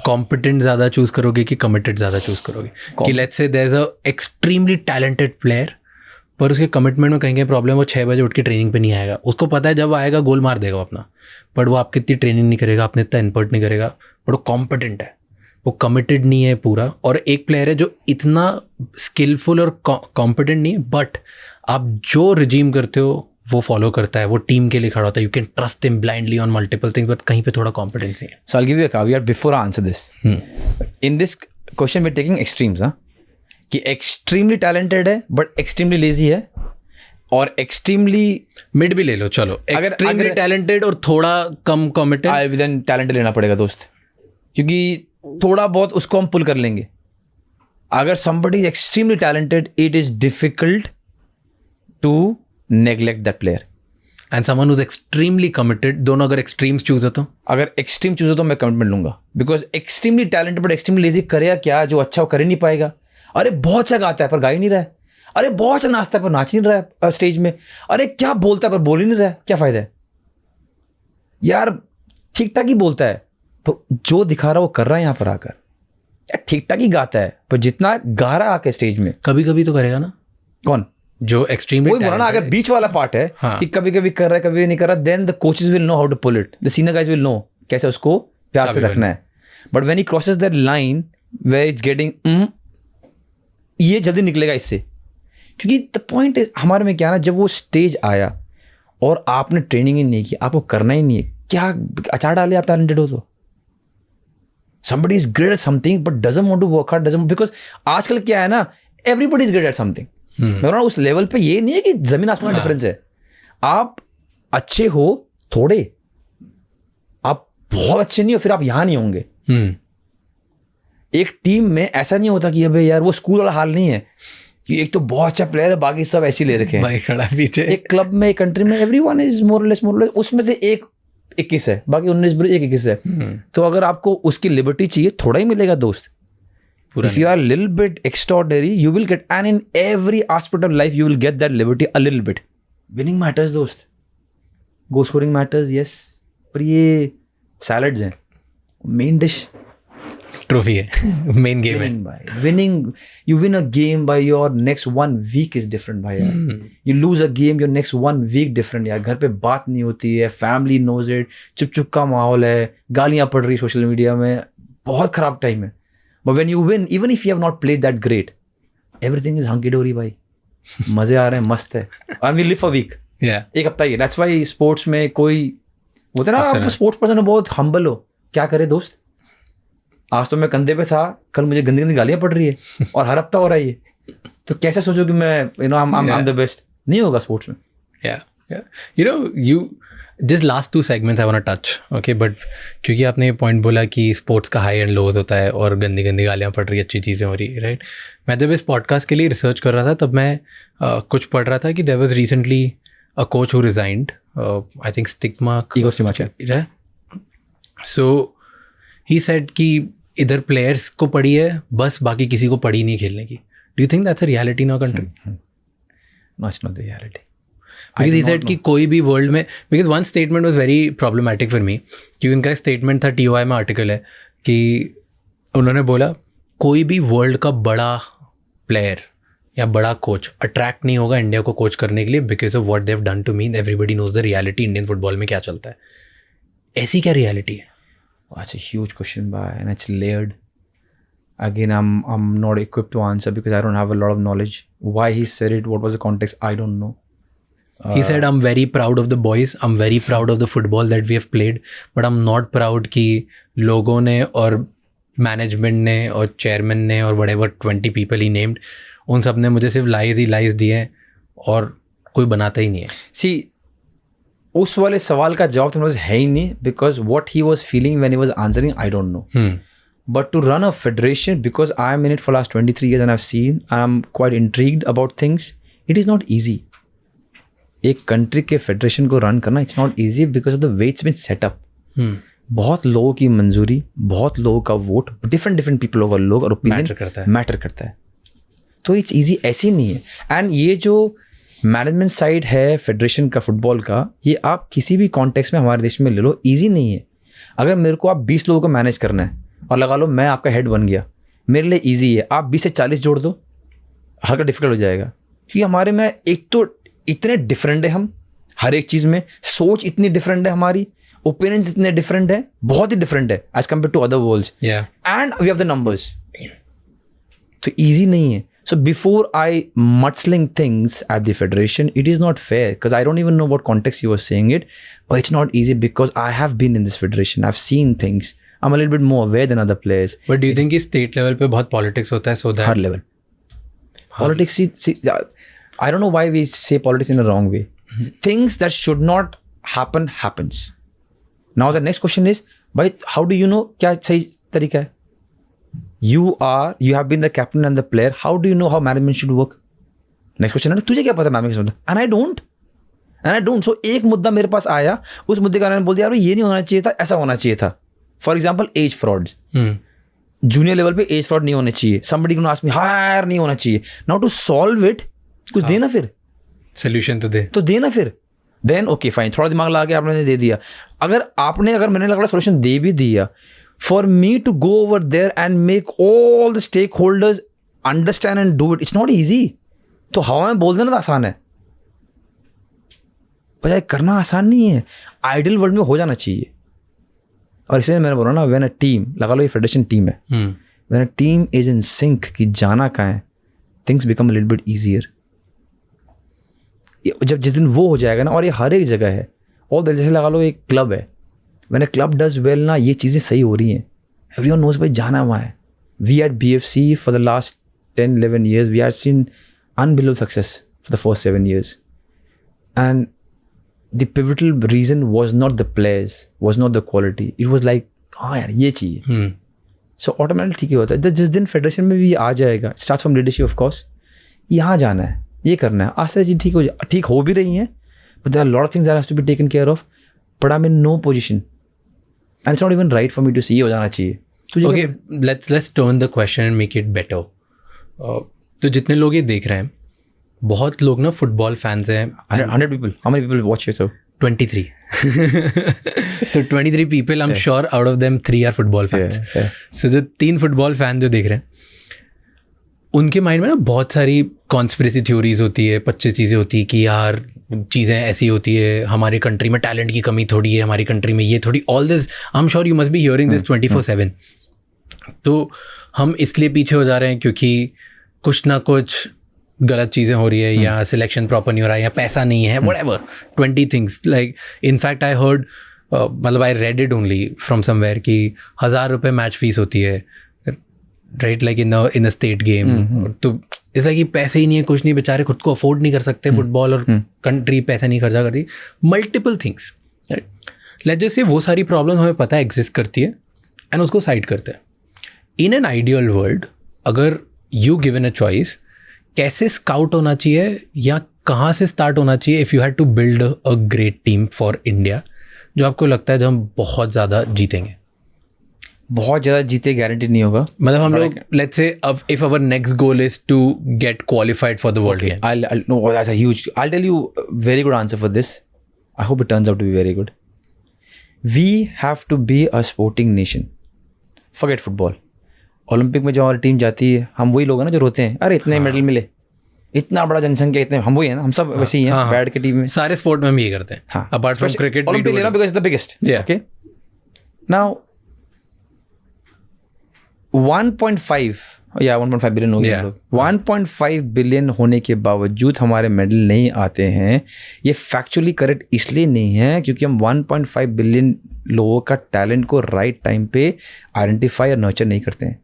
Competent ज़्यादा चूज़ करोगे कि कमिटेड ज़्यादा चूज़ करोगे? कि let's say there is a extremely talented player, पर उसके कमिटमेंट में कहीं प्रॉब्लम, वो 6 बजे उठ के ट्रेनिंग पे नहीं आएगा. उसको पता है जब आएगा गोल मार देगा अपना, बट वो आपकी इतनी ट्रेनिंग नहीं करेगा, आपने इतना इनपुट नहीं करेगा, बट वो कॉम्पिटेंट है, वो कमिटेड नहीं है पूरा. और एक प्लेयर है जो इतना स्किलफुल और कॉम्पिटेंट नहीं है, बट आप जो रिजीम करते हो वो फॉलो करता है, वो टीम के लिए खड़ा होता है. You can trust him blindly on multiple things, but कहीं पे थोड़ा कॉम्पिटेंस है. So I'll give you a caveat before I answer this. In this question we're taking extremes, हाँ, कि extremely talented है but extremely lazy है, और extremely mid भी ले लो, चलो. एक्सट्रीमली टैलेंटेड और थोड़ा कम कमिटेड. then talented लेना पड़ेगा दोस्त, क्योंकि थोड़ा बहुत उसको हम पुल कर लेंगे. अगर somebody is extremely talented, it is difficult to neglect that player. And someone who is extremely committed, दोनों अगर एक्सट्रीम्स चूज हो तो अगर एक्सट्रीम चूज हो तो मैं कमिटमेंट लूंगा, because extremely talented but extremely lazy करेगा क्या? जो अच्छा वो कर ही नहीं पाएगा. अरे बहुत अच्छा गाता है पर गा ही नहीं रहा है. अरे बहुत अच्छा नाचता है पर नाच नहीं रहा है स्टेज में. अरे क्या बोलता है पर बोल ही नहीं रहा है. क्या फायदा है यार? ठीक ठाक ही बोलता है, तो जो दिखा रहा वो कर रहा है यहाँ पर आकर. यार ठीक ठाक ही गाता है, पर जितना गा रहा आके स्टेज में, कभी कभी तो करेगा ना. कौन? जो एक्सट्रीमली वही बोला ना, अगर बीच वाला पार्ट है हाँ. कि कभी कभी कर रहा है कभी नहीं कर रहा, then the coaches will know how to pull it, the senior guys will know कैसे उसको प्यार से रखना है. But when he crosses that line where it's getting, ये जल्दी निकलेगा इससे. क्योंकि द पॉइंट इज, हमारे में क्या ना, जब वो स्टेज आया और आपने ट्रेनिंग ही नहीं की, आपको करना ही नहीं है, क्या अचार डाले आप टैलेंटेड हो तो? somebody is great at something but doesn't want to work hard, doesn't, because आजकल क्या है ना, everybody is great at something. मैं बोल रहा हूँ उस लेवल पे ये नहीं है कि जमीन आसमान डिफरेंस है. आप अच्छे हो थोड़े, आप बहुत अच्छे नहीं हो फिर आप यहाँ नहीं होंगे. एक टीम में ऐसा नहीं होता कि अबे यार वो स्कूल वाला हाल नहीं है कि एक तो बहुत अच्छा प्लेयर है बाकी सब ऐसे ले रखे हैं. भाई खड़ा पीछे. एक क्लब में, एक कंट्री में एवरीवन इज मोर लेस, उसमें से एक 21 है, बाकी 19 बुरे, एक 21 है. तो अगर आपको उसकी लिबर्टी चाहिए, थोड़ा ही मिलेगा दोस्त. If you are a little bit extraordinary, you will get, and in every aspect of life, you will get that liberty a little bit. Winning matters, दोस्त. Goal scoring matters, yes. पर ये salads हैं. Main dish. Trophy है, main game है. Winning, you win a game by your next 1 week is different भाई यार. You lose a game, your next 1 week different यार. घर पे बात नहीं होती है, family knows it, चुप का माहौल है, गालियाँ पड़ रही सोशल मीडिया में, बहुत खराब टाइम है. But when you win, even if you have not played that great, everything is hunky dory भाई. मजे आ रहे हैं, मस्त है. And we live a week. Yeah. एक हफ्ता ही. That's why sports में कोई होता है ना, आप स्पोर्ट्स पर्सन हो, बहुत हम्बल हो. क्या करे दोस्त? आज तो मैं कंधे पे था, कल मुझे गंदी गंदी गालियाँ पड़ रही है और हर हफ्ता हो रहा है ये. तो कैसे सोचो कि मैं I'm the best? नहीं होगा स्पोर्ट्स में. You just last 2 segments I want to touch, okay, but क्योंकि आपने ये पॉइंट बोला कि स्पोर्ट्स का हाई एंड लोज होता है और गंदी गंदी गालियाँ पड़ रही है, अच्छी चीज़ें हो रही है, राइट. मैं जब इस पॉडकास्ट के लिए रिसर्च कर रहा था तब मैं कुछ पढ़ रहा था कि there was recently a coach who resigned, I think stigma, so he said कि इधर प्लेयर्स को पड़ी है बस, बाकी किसी को पड़ी नहीं खेलने की. Do you think that's a reality in our country? That's not the reality. Because he said कि कोई भी वर्ल्ड में, because one statement was very problematic for me, क्योंकि उनका स्टेटमेंट था, TOI में आर्टिकल है, कि उन्होंने बोला कोई भी वर्ल्ड का बड़ा प्लेयर या बड़ा कोच अट्रैक्ट नहीं होगा इंडिया को कोच करने के लिए because of what they have done to me. Everybody knows the reality Indian football में क्या चलता है. ऐसी क्या रियलिटी है? That's a huge question, and it's layered. Again, I'm not equipped to answer because I don't have a lot of knowledge. Why he said it, what was the context, I don't know. He said, I'm very proud of the boys. I'm very proud of the football that we have played. But I'm not proud कि लोगों ने और management ने और chairman ने और whatever 20 people he named, उन सब ने मुझे सिर्फ लाइज दिए हैं और कोई बनाता ही नहीं है. See, उस वाले सवाल का जवाब तो है ही नहीं, because what he was feeling when he was answering, I don't know. But to run a federation, because I'm in it for last 23 years and I've seen, and I'm quite intrigued about things, it is not easy. एक country के federation को run करना it's not easy because of the way it's been set up. बहुत लोगों की मंजूरी, बहुत लोगों का वोट, डिफरेंट पीपल ओवर लोग और ओपिनियन मैटर करता है. तो इट्स ईजी ऐसे नहीं है. एंड ये जो मैनेजमेंट साइड है फेडरेशन का फुटबॉल का, ये आप किसी भी कॉन्टेक्स्ट में हमारे देश में ले लो, ईजी नहीं है. अगर मेरे को आप 20 लोगों को मैनेज करना है और लगा लो मैं आपका हेड बन गया, मेरे लिए ईजी है. आप 20 से 40 जोड़ दो, हल्का डिफिकल्ट हो जाएगा. क्योंकि हमारे में एक तो इतने डिफरेंट है, हम हर एक चीज़ में सोच इतनी डिफरेंट है, हमारी ओपिनियंस इतने डिफरेंट है, बहुत ही डिफरेंट है as compare to other worlds. And we have the numbers. तो ईजी नहीं है. So before I mudsling things at the federation, it is not fair because I don't even know what context you were saying it, but it's not easy because I have been in this federation. I've seen things. I'm a little bit more aware than other players. But do you think कि state level पे बहुत politics होता है so that? Her level. Politics, see, I don't know why we say politics in a wrong way. Things that should not happen happens. Now the next question is, भाई how do you know क्या सही तरीका है? You have been the captain and the player. How do you know how management should work? Next question है, तुझे क्या पता management का? And I don't. So एक मुद्दा मेरे पास आया, उस मुद्दे का मैंने बोल दिया यार ये नहीं होना चाहिए था, ऐसा होना चाहिए था. For example, age frauds. Junior level पे एज फ्रॉड नहीं होने चाहिए. Somebody gonna ask me, higher नहीं होना चाहिए. Now to solve it, कुछ देना फिर. Solution तो देना फिर. Then okay fine, थोड़ा दिमाग लगा के आपने दे दिया. अगर मैंने लगा सोल्यूशन दे भी दिया, for me to go over there and make all the stakeholders understand and do it, it's not easy. तो हवा में बोल देना तो आसान है, पर करना आसान नहीं है. आइडियल वर्ल्ड में हो जाना चाहिए. और इसलिए मैंने बोला ना, when a team, लगा लो ये फेडरेशन टीम है, when a team is in sync कि जाना कहाँ है, things become a little bit easier. जब जिस दिन वो हो जाएगा ना, और ये हर एक जगह है, और जैसे लगा लो एक क्लब है, when a club does well ना, ये चीज़ें सही हो रही हैं, everyone knows भाई जाना वहाँ है. We at BFC for the last 10-11 years we have seen unbelievable success for the first 7 years, and the pivotal reason was not the players, was not the quality, it was like हाँ यार ये चाहिए. So automatically ठीक ही होता है. जिस दिन federation में भी आ जाएगा, starts from leadership of course, यहाँ जाना है, ये करना है, आस्ते चीज़ ठीक हो भी रही हैं, but there are a lot of things that has to be taken care of, but I'm in no position. And it's not even right for me to see ये हो जाना चाहिए. Okay, let's turn the question and make it better. तो जितने लोग ये देख रहे हैं, बहुत लोग ना फुटबॉल फैंस हैं. 100 people. How many people watch your show? 23. So 23 people, I'm sure out of them 3 are football fans. So जो 3 फुटबॉल फैन जो देख रहे हैं, उनके माइंड में ना बहुत सारी कॉन्स्पिरेसी थ्योरीज होती है, 25 चीज़ें होती है कि यार चीज़ें ऐसी होती है, हमारी कंट्री में टैलेंट की कमी थोड़ी है, हमारी कंट्री में ये थोड़ी, all this I am sure you must be hearing this 24/7. तो हम इसलिए पीछे हो जा रहे हैं क्योंकि कुछ ना कुछ गलत चीज़ें हो रही है, या सिलेक्शन प्रॉपर नहीं हो रहा है, या पैसा नहीं है, whatever 20 things. Like in fact I heard, मतलब I read it only from somewhere कि 1000 रुपये मैच फीस होती है, right, like in a state game. तो इस लाइक कि पैसे ही नहीं है, कुछ नहीं, बेचारे खुद को अफोर्ड नहीं कर सकते फुटबॉल, और कंट्री पैसा नहीं खर्चा करती. Multiple things, right. Let's just say वो सारी प्रॉब्लम हमें पता है एग्जिस्ट करती है, एंड उसको साइड करते हैं. इन एन आइडियल वर्ल्ड, अगर यू गिवन अ चॉइस, कैसे स्काउट होना चाहिए या कहाँ से स्टार्ट होना चाहिए if you had to build a great team for India, जो आपको लगता है जब हम बहुत ज़्यादा जीतेंगे? बहुत ज़्यादा जीते गारंटी नहीं होगा. मतलब हम लोग लेट्स से अब if our next goal is to get qualified for the world game. No, that's a huge. I'll tell you a very good answer for this. I hope it turns out to be very good. We have to be a sporting nation. Forget football. Olympic में जो हमारी team जाती है, हम वही लोग हैं ना जो रोते हैं, अरे इतने मेडल मिले, इतना बड़ा जनसंख्या, इतने, हम वही है ना, हम सब वैसे ही हैं. बैठ के टीम में सारे स्पोर्ट में हम ये करते हैं. हाँ, अपार्ट फ्रॉम क्रिकेट, ओलंपिक ले रहा because the biggest. Okay, now 1.5 billion हो गए लोग. 1.5 बिलियन होने के बावजूद हमारे मेडल नहीं आते हैं. ये फैक्चुअली करेक्ट इसलिए नहीं है क्योंकि हम 1.5 बिलियन लोगों का टैलेंट को राइट टाइम पे आइडेंटिफाई और नर्चर नहीं करते हैं,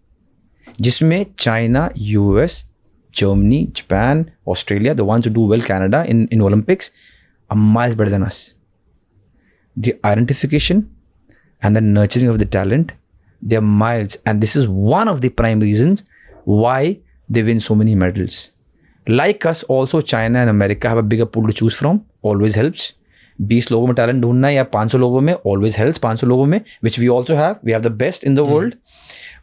जिसमें China, US, Germany, Japan, Australia, the ones who do well, Canada in Olympics are miles better than us. The identification and the nurturing of the talent They are miles, and this is one of the prime reasons why they win so many medals. Like us, also China and America have a bigger pool to choose from. Always helps. 20 लोगों में talent ढूंढना या 500 लोगों में always helps. 500 लोगों में, which we also have. We have the best in the world.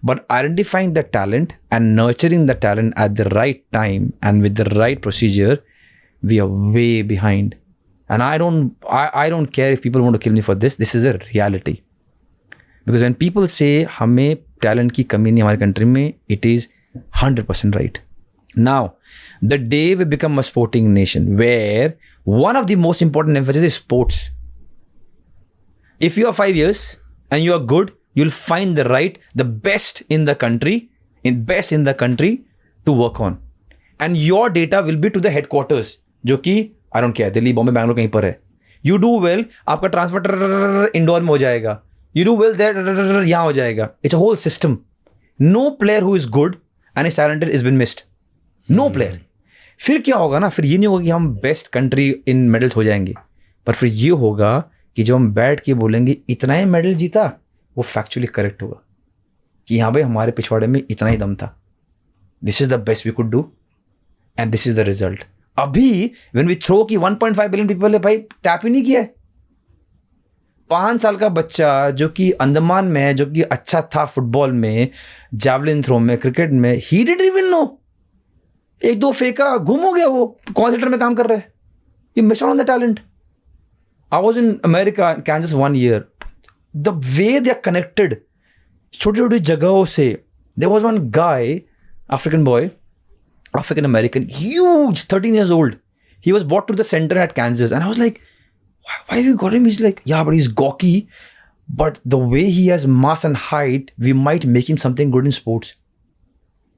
But identifying the talent and nurturing the talent at the right time and with the right procedure, we are way behind. And I don't care if people want to kill me for this. This is a reality. Because when people say हमें talent की कमी नहीं हमारी country में, it is 100% right. Now, the day we become a sporting nation where one of the most important emphasis is sports. If you are 5 years and you are good, you'll find the best in the country to work on. And your data will be to the headquarters, जो कि I don't care, Delhi, Bombay, Bangalore कहीं पर है. You do well, आपका transfer indoor में हो जाएगा. You do well there, यहाँ हो जाएगा. It's a whole system. No player who is good and is talented has been missed. No player. फिर क्या होगा ना, फिर ये नहीं होगा कि हम बेस्ट कंट्री इन मेडल्स हो जाएंगे, पर फिर ये होगा कि जब हम बैठ के बोलेंगे इतना ही मेडल जीता, वो फैक्चुअली करेक्ट होगा कि हाँ भाई हमारे पिछवाड़े में इतना ही दम था. This is the best we could do and this is the result. अभी व्हेन वी थ्रो कि 1.5 बिलियन पीपल है, भाई टैप ही नहीं किया है. 5 साल का बच्चा जो कि अंडमान में है, जो कि अच्छा था फुटबॉल में, जैवलिन थ्रो में, क्रिकेट में, ही डिडंट इवन नो. 1-2 फेंका, गुम हो गया, वो कौन सेक्टर में काम कर रहा है. You miss out on the talent. I was in America, Kansas 1 year. The way they are connected, छोटी छोटी जगहों से. There was one guy, African boy, African American, huge, 13 years old. He was brought to the center at Kansas, and I was like, why have you got him? He's like, yeah, but he's gawky, but the way he has mass and height, we might make him something good in sports.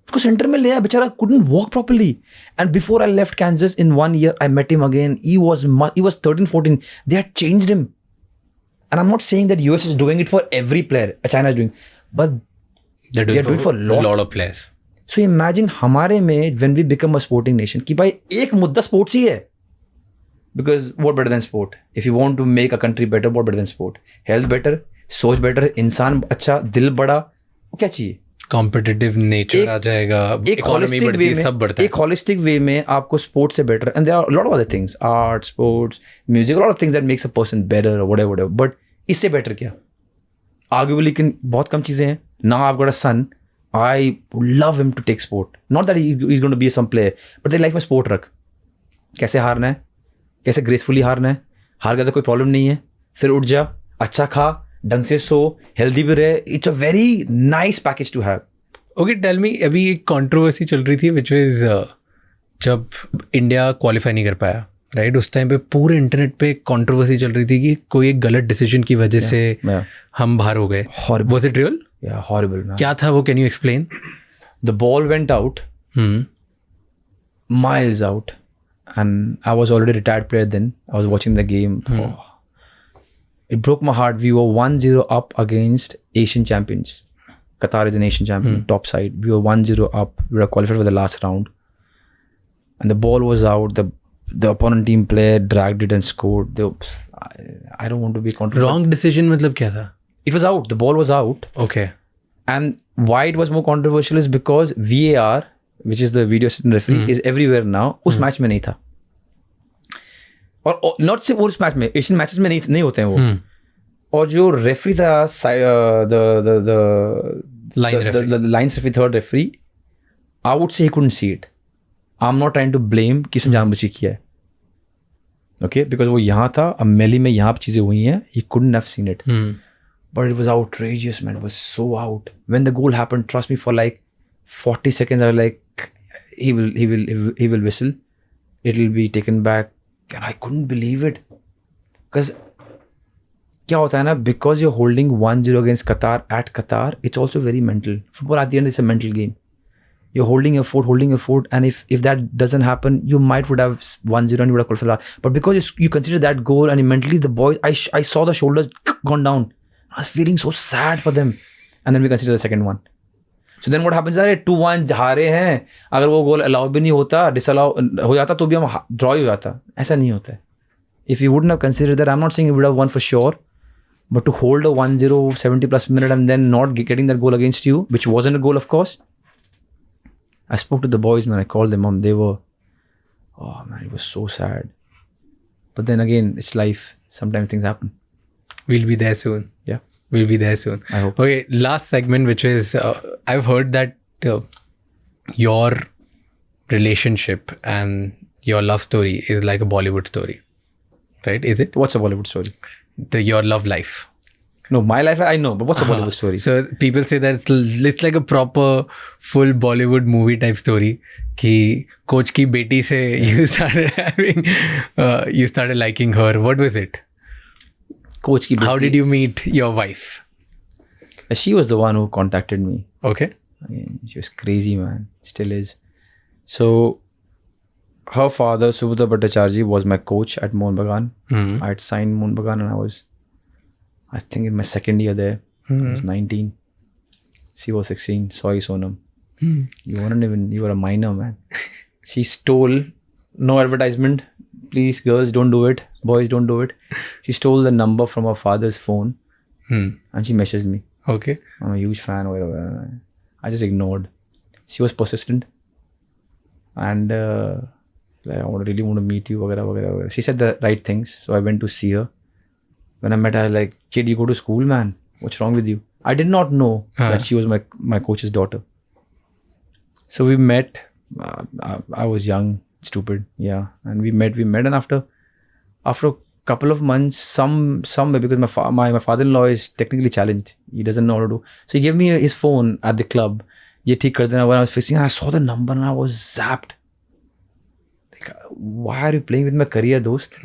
उसको centre में ले आया, बेचारा couldn't walk properly. And before I left Kansas in 1 year, I met him again. He was 13-14. They had changed him. And I'm not saying that US is doing it for every player, China is doing, but they're doing it for a lot of players. So imagine हमारे में when we become a sporting nation कि भाई एक मुद्दा sports ही है. Because what better than sport? If you want to make a country better, what better than sport? Health better, सोच better, इंसान अच्छा, दिल बड़ा, वो क्या चाहिए? कॉम्पिटिटिव नेचर आ जाएगा, इकोनॉमी बढ़ती है, सब बढ़ता है. एक होलिस्टिक वे में आपको स्पोर्ट्स से better, and there are lot of other things, art, sports, music, lot of things that makes a person better और व्हाटएवर. बट इससे बेटर क्या? आर्ग्यूबली बहुत कम चीज़ें हैं. Now I have got a son, I love him to take sport. Not that he is going to be some player, but तेरी life में sport रख. कैसे हारना है, कैसे ग्रेसफुली हारना है. हार गया तो कोई प्रॉब्लम नहीं है, फिर उठ जा, अच्छा खा, ढंग से सो, हेल्दी भी रहे. It's a very nice package to have. Okay, tell me, अभी एक कंट्रोवर्सी चल रही थी विच इज जब इंडिया क्वालिफाई नहीं कर पाया, राइट, उस टाइम पे पूरे इंटरनेट पे कंट्रोवर्सी चल रही थी कि कोई एक गलत डिसीजन की वजह से हम बाहर हो गए. Was it real? या हॉरिबल. क्या था वो, can you explain? The ball went out, miles out, and I was already a retired player then. I was watching the game. It broke my heart. We were 1-0 up against Asian champions. Qatar is an Asian champion, top side. We were 1-0 up. We were qualified for the last round. And the ball was out. The opponent team player dragged it and scored. I don't want to be controversial. Wrong decision मतलब क्या था? It was out. The ball was out. Okay. And why it was more controversial is because VAR, which is the video assistant referee, is everywhere now. उस match में नहीं था. और not सिर्फ उस मैच में, एशियन मैचेस में नहीं होते हैं वो. और जो रेफरी था, line referee, third referee, I would say he couldn't see it. I am not trying to blame कि उसने जानबूझ किया है, ओके, बिकॉज वो यहाँ था, अब मेली में यहाँ पर चीज़ें हुई हैं, he couldn't have seen it. But it was outrageous, man. It was so out. When the goal happened, trust me, for like 40 seconds, I was like, he will whistle. It'll be taken back. And I couldn't believe it. Because क्या होता है ना, because you're holding 1-0 against Qatar at Qatar, it's also very mental. Football at the end is a mental game. You're holding your fort, and if that doesn't happen, you would have 1-0 and you would have qualified. But because you consider that goal, and mentally the boys, I saw the shoulders gone down. I was feeling so sad for them. And then we consider the second one. So then what happens is 2-1 हारे हैं, अगर वो गोल allow भी नहीं होता, disallow हो जाता, तो भी हम ड्रॉ ही हो जाता. ऐसा नहीं होता है. If you wouldn't have considered that, I'm not saying you would have won for sure, But to hold a 1-0, 70 plus minute and then not getting that goal against you, which wasn't a goal, of course. I spoke to the boys, man. I called them, mom. They were, oh man, it was so sad. But then again, it's life. Sometimes things happen. We'll be there soon. Yeah. We'll be there soon. I hope. Okay, last segment, which is I've heard that your relationship and your love story is like a Bollywood story, right? Is it? What's a Bollywood story? Your love life. No, my life, I know. But what's a Bollywood story? So people say that it's like a proper full Bollywood movie type story. Ki coach ki beti se you started having, you started liking her. What was it? Coach ki How beti. did you meet your wife? She was the one who contacted me. Okay. Again, she was crazy, man. Still is. So, her father, Subodha Bhattacharya, was my coach at Mohun Bagan. I had signed Mohun Bagan and I was, I think, in my second year there. I was 19. She was 16. Sorry, Sonam. You weren't even, you were a minor, man. She stole, no advertisement. Please, girls, don't do it. Boys, don't do it. She stole the number from her father's phone and she messaged me. Okay. I'm a huge fan or whatever. I just ignored. She was persistent. And like, I really want to meet you. Wagera, wagera, wagera. She said the right things. So I went to see her. When I met her, I was like, kid, you go to school, man. What's wrong with you? I did not know that she was my coach's daughter. So we met. I was young, stupid. Yeah. And we met. And after a couple of months, some because my father-in-law is technically challenged. He doesn't know how to do. So he gave me his phone at the club. Ye theek kar dena. When I was fixing, I saw the number and I was zapped. Like, why are you playing with my career, dost?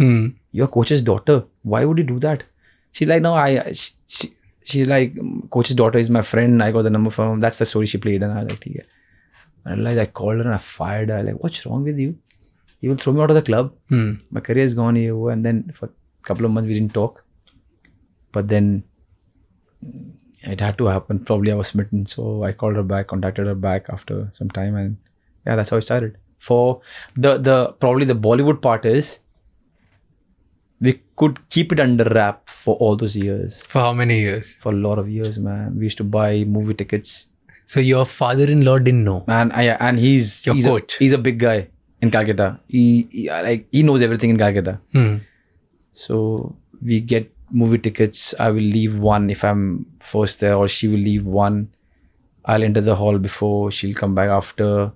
Your coach's daughter. Why would you do that? She's like, no, she's like, coach's daughter is my friend. I got the number from him. That's the story she played. And I was like, okay. I realized I called her and I fired her. I was like, what's wrong with you? You will throw me out of the club. My career is gone here. And then for a couple of months, we didn't talk. But then it had to happen. Probably I was smitten. So I called her back, contacted her back after some time. And yeah, that's how it started. For probably the Bollywood part is, we could keep it under wrap for all those years. For how many years? For a lot of years, man. We used to buy movie tickets. So your father-in-law didn't know? Man, and he's Your coach. He's a big guy in Calcutta. He knows everything in Calcutta. So we get movie tickets. I will leave one if I'm first there, or she will leave one. I'll enter the hall before, she'll come back after.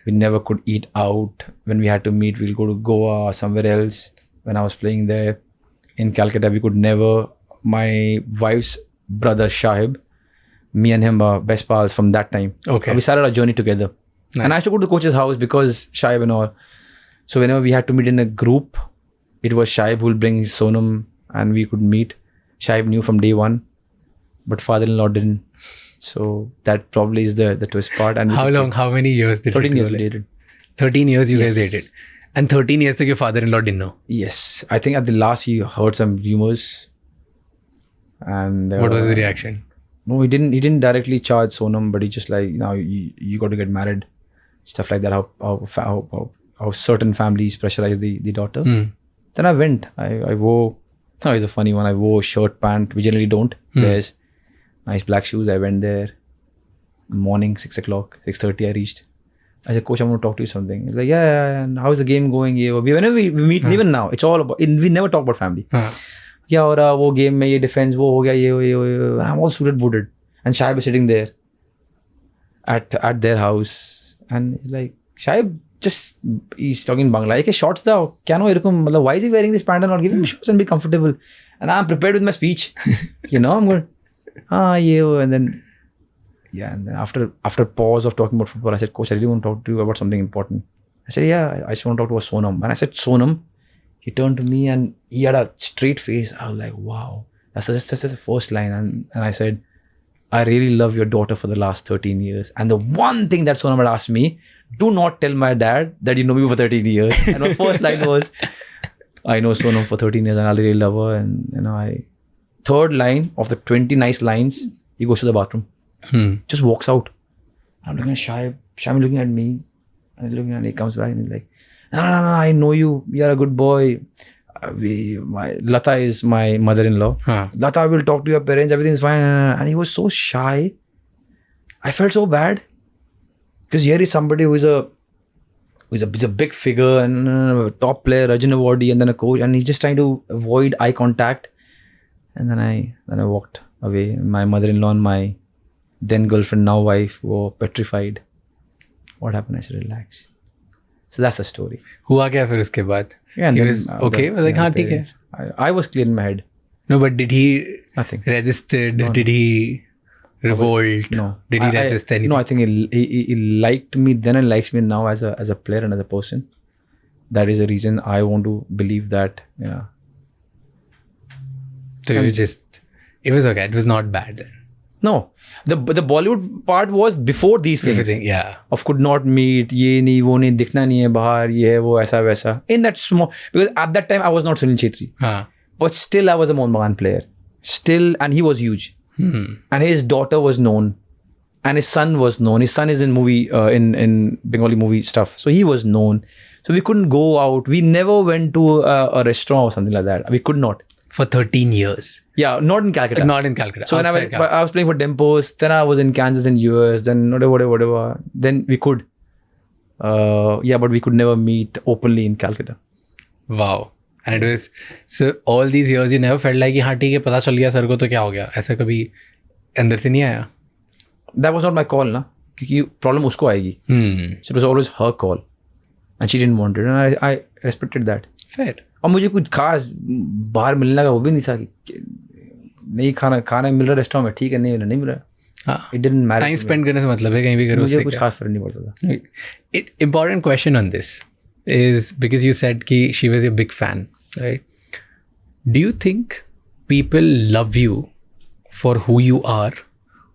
We never could eat out. When we had to meet, we'll go to Goa or somewhere else. When I was playing there in Calcutta, we could never. My wife's brother Shahib, me and him are best pals from that time. Okay. We started our journey together. Nice. And I used to go to the coach's house because Shahib and all. So whenever we had to meet in a group, it was Shahib who will bring Sonam and we could meet. Shahib knew from day one, but father-in-law didn't. So that probably is the twist part. And How many years did 13 you years go we like? dated. 13 years you guys Yes. dated. And 13 years ago, your father-in-law didn't know. Yes. I think at the last he heard some rumors. And What was his reaction? No, he didn't directly charge Sonam, but he just like, you got to get married. Stuff like that. How certain families pressurize the daughter. Then I went. I wore, it's a funny one. I wore shirt, pant. We generally don't. There's nice black shoes. I went there. Morning, 6 o'clock, 6:30 I reached. I said, Coach, I want to talk to you something. He's like, yeah, and how's the game going? Whenever we meet, even now, it's all about, we never talk about family. Yeah, or wo game mein ye defense, wo ho gaya, ye. I'm all suited booted. And Shaib is sitting there at their house. And he's like, Shaib, he's talking Bangla. Like, shorts dao. Why is he wearing this pant and not giving me shorts and be comfortable? And I'm prepared with my speech. I'm going, and then, and then after pause of talking about football, I said, Coach, I really want to talk to you about something important. I said, yeah, I just want to talk to Sonam. And I said, Sonam. He turned to me and he had a straight face. I was like, wow, that's just the first line. And I said, I really love your daughter for the last 13 years. And the one thing that Sonam had asked me, do not tell my dad that you know me for 13 years. And my first line was, I know Sonam for 13 years and I really love her. And third line of the 20 nice lines, he goes to the bathroom. Just walks out. I'm looking at Shaib. Shaib looking at me. And he's looking at me. He comes back and he's like, no, I know you. You're a good boy. my Lata is my mother-in-law. हाँ. Lata will talk to your parents, everything's fine, and he was so shy. I felt so bad because here is somebody who's a big figure and a top player, Arjun Awardi, and then a coach, and he's just trying to avoid eye contact. And then I walked away. My mother-in-law and my then girlfriend, now wife, were petrified. What happened? I said, relax. So that's the story. हुआ क्या फिर उसके बाद? Yeah, and He then, was okay. the- Was like yeah, हाँ the ठीक है. parents. I was clear in my head. No, but did he Nothing. resisted? No. Did he revolt? No. Did he resist anything? No, I think he liked me then and likes me now as a player and as a person. That is the reason I want to believe that. Yeah. So it was okay. It was not bad then. No, the Bollywood part was before these things. Everything, yeah. Of could not meet, ये नहीं वो नहीं दिखना नहीं है बाहर ये है वो ऐसा वैसा. In that small, because at that time I was not Sunil Chhetri, हाँ. but still I was a Mohun Bagan player. Still, and he was huge, and his daughter was known, and his son was known. His son is in movie in Bengali movie stuff, so he was known. So we couldn't go out. We never went to a restaurant or something like that. We could not. For 13 years. Yeah, not in Calcutta. Not in Calcutta. So when outside Calcutta. I was playing for Dempos, then I was in Kansas in US, then whatever. Then we could. But we could never meet openly in Calcutta. Wow. And it was, so all these years you never felt like कि हाँ ठीक है पता चल गया sir को तो क्या हो गया, ऐसा कभी अंदर से नहीं आया? That was not my call ना, क्योंकि problem उसको आएगी. So it was always her call. And she didn't want it. And I respected that. Fair. और मुझे कुछ खास बाहर मिलने का वो भी नहीं था कि नहीं खाना मिल रहा रेस्टोरेंट में, ठीक है, नहीं मिल रहा. हाँ. It didn't matter. Time spend करने से मतलब है कहीं भी करो मुझे उससे कुछ क्या? खास फर्क नहीं पड़ता था. Important question on this is because you said कि she was your big fan, right? Do you think people love you for who you are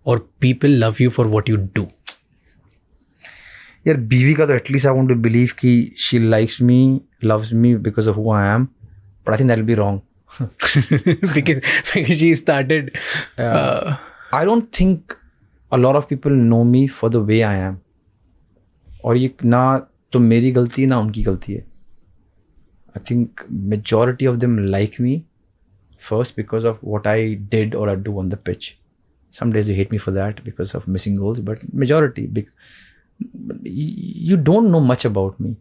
or people love you for what you do? यार बीवी का तो at least I want to believe कि she likes me, loves me because of who I am, but I think that will be wrong. because she started I don't think a lot of people know me for the way I am. और ये ना तो मेरी गलती ना उनकी गलती है. I think majority of them like me first because of what I did or I do on the pitch. Some days they hate me for that because of missing goals, but majority, you don't know much about me.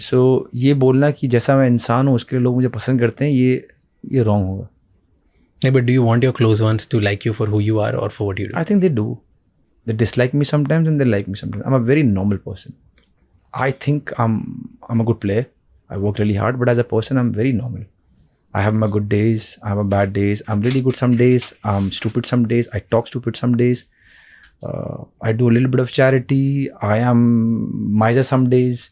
So ये बोलना कि जैसा मैं इंसान हूँ उसके लिए लोग मुझे पसंद करते हैं, ये wrong होगा. Yeah, but do you want your close ones to like you for who you are or for what you do? I think they do. They dislike me sometimes and they like me sometimes. I'm a very normal person. I think I'm a good player. I work really hard, but as a person, I'm very normal. I have my good days. I have my bad days. I'm really good some days. I'm stupid some days. I talk stupid some days. I do a little bit of charity. I am miser some days.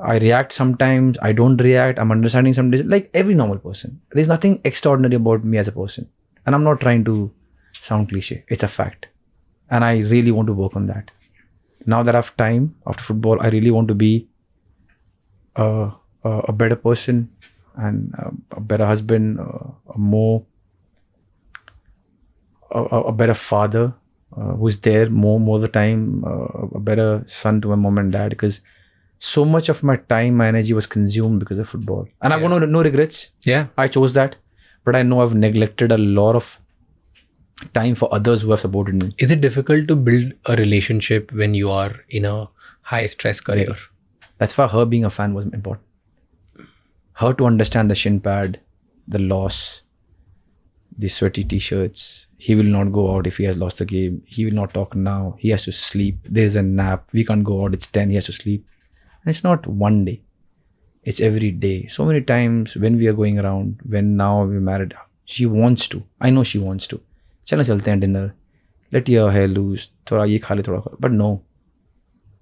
I react sometimes. I don't react. I'm understanding some days. Like every normal person. There's nothing extraordinary about me as a person. And I'm not trying to sound cliche. It's a fact. And I really want to work on that. Now that I have time after football, I really want to be a better person and a better husband, a better father who's there more the time, a better son to my mom and dad, because so much of my time, my energy was consumed because of football. And I've got no regrets. Yeah. I chose that. But I know I've neglected a lot of time for others who have supported me. Is it difficult to build a relationship when you are in a high stress career? That's why her being a fan was important. Her to understand the shin pad, the loss, the sweaty t-shirts. He will not go out if he has lost the game. He will not talk now. He has to sleep. There's a nap. We can't go out. It's 10. He has to sleep. And it's not one day. It's every day. So many times when we are going around, when now we're married, she wants to. I know she wants to. चलना चलते हैं dinner. Let your hair loose. थोड़ा ये खा ले थोड़ा. But no.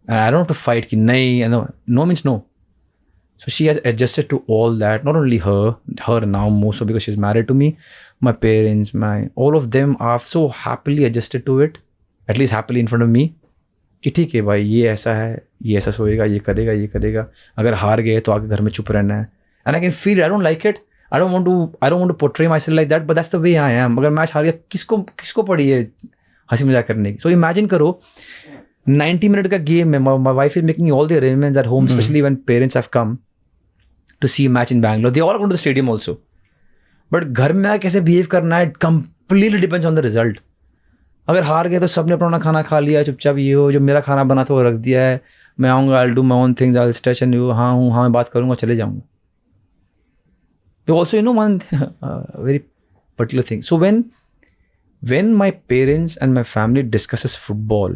And I don't have to fight कि नहीं. No means no. So she has adjusted to all that. Not only her now more so because she's married to me. My parents, all of them are so happily adjusted to it. At least happily in front of me. कि ठीक है भाई ये ऐसा है, ये ऐसा सोएगा, ये करेगा. अगर हार गए तो आगे घर में चुप रहना है. And I can feel it. I don't like it. I don't want to portray myself like that. But that's the way I am. अगर मैच हार गया किसको पड़ी है हंसी मजाक करने की. So imagine करो 90 minute का गेम में my wife is making all the arrangements at home, especially when parents have come. to see a match in Bangalore. They all go to the stadium also. But घर में कैसे behave करना है, it completely depends on the result. अगर हार गए तो सबने अपना खाना खा लिया चुपचाप, ये हो जो मेरा खाना बना था वो रख दिया है, मैं आऊँगा, I'll do my own things, I'll stretch and you हाँ हूँ, हाँ मैं बात करूँगा, चले जाऊँगा. So also, you know, one very particular thing. So when my parents and my family discusses football,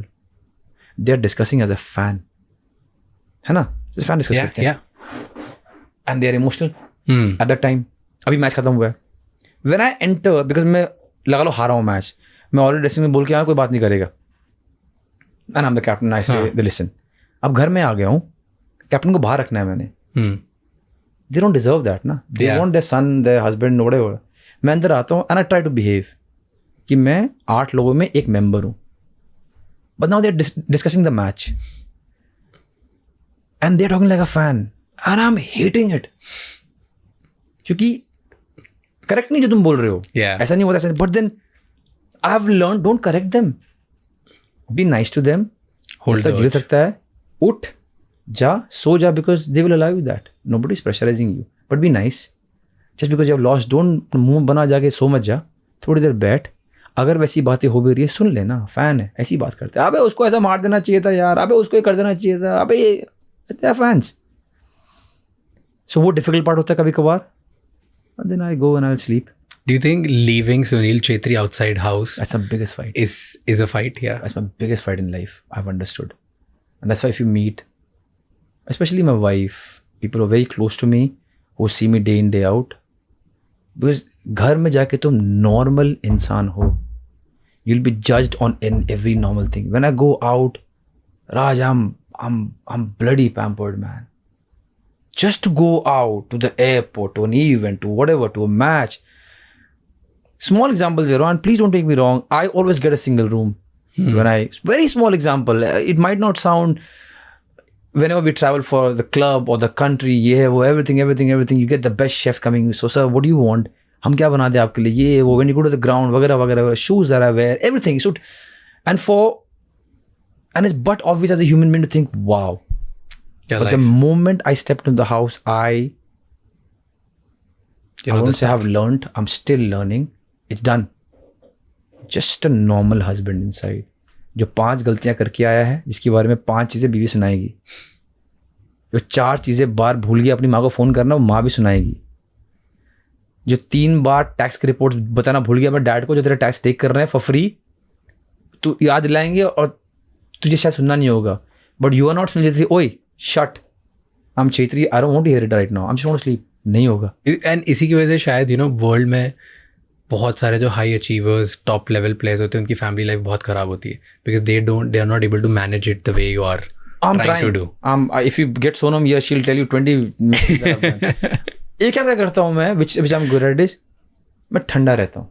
they are discussing as a fan. है ना? As a fan discuss करते हैं. And they are emotional at that time. अभी match खत्म हुआ है. When I enter, because मैं लगा लो हारा हूँ मैच, मैं ऑलरेडी ड्रेसिंग में बोल के आया, कोई बात नहीं करेगा. And I'm the captain, I say, they listen. अब घर में आ गया हूँ, कैप्टन को बाहर रखना है मैंने. They don't deserve that, ना. They want their son, their husband, whatever. मैं अंदर आता हूँ and I try to behave कि मैं 8 लोगों में एक मेंबर हूँ. But now they're discussing the match. And they're talking like a fan. And I'm hating it. क्योंकि करेक्ट नहीं जो तुम बोल रहे हो. ऐसा नहीं होता ऐसा. But then I've learned, don't correct them. Be nice to them. Hold झेल सकता है. उठ जा, सो जा, because they will allow you that. Nobody is pressurizing you. But be nice. Just because you have lost, don't मुंह बना जाके सो मत जा. थोड़ी देर बैठ. अगर वैसी बातें हो भी रही है, सुन लेना. फैन है, ऐसी बात करते हैं. अबे उसको ऐसा मार देना चाहिए था यार. अबे उसको ये कर देना चाहिए था. अबे ये फैंस. So वो difficult part होता है कभी कभार. And then I go and I'll sleep. Do you think leaving Sunil Chhetri outside house That's my biggest fight. is a fight? Yeah. That's my biggest fight in life. I've understood. And that's why if you meet, especially my wife, people who are very close to me, who see me day in, day out, because घर में जाके तुम normal इंसान हो, you'll be judged on in every normal thing. When I go out, Raj, I'm bloody pampered, man. Just to go out to the airport, to an event, to whatever, to a match. Small example there, and please don't take me wrong. I always get a single room. Very small example. It might not sound, whenever we travel for the club or the country, everything, you get the best chef coming. So, sir, what do you want? हम क्या बना दे आपके लिए? ये वो, when you go to the ground, वगैरह, shoes that I wear, everything. So, and it's but obvious as a human being to think, wow. But the moment I stepped into the house, I won't say I've learned. I'm still learning. It's done. Just a normal husband inside. जो 5 गलतियां करके आया है, जिसके बारे में 5 चीज़ें बीवी सुनाएगी. जो 4 चीज़ें बार भूल गया अपनी माँ को फ़ोन करना, वो माँ भी सुनाएगी. जो 3 बार टैक्स की रिपोर्ट बताना भूल गया अपने डैड को, जो तेरा टैक्स टेक कर रहे हैं फॉर फ्री, तो याद दिलाएंगे और तुझे शायद सुनना नहीं होगा. बट यू आर नॉट सुन लेते. ओए shut, I am Chhetri, I don't want to hear it right now, I am just want to sleep. नहीं होगा. एंड इसी की वजह से शायद वर्ल्ड में बहुत सारे जो high achievers, top level players होते हैं, उनकी फैमिली लाइफ बहुत खराब होती है, because they are not able to manage it the way you are trying to do. If you get Sonam here, she'll tell you 20 एक क्या करता हूँ मैं, which I'm good at is, मैं ठंडा रहता हूँ.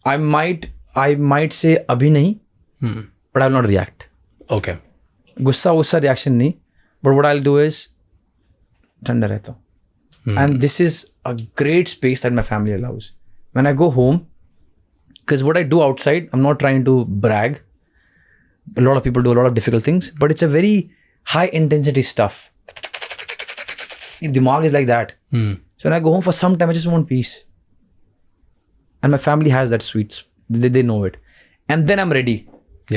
I might say अभी नहीं, but I will not react. Okay. गुस्सा रिएक्शन नहीं, but what I'll do is ठंडा रहता हूँ. And this is a great space that my family allows. When I go home, because what I do outside, I'm not trying to brag. A lot of people do a lot of difficult things, but it's a very high intensity stuff. The dimag is like that. So when I go home for some time, I just want peace. And my family has that sweet. They know it. And then I'm ready.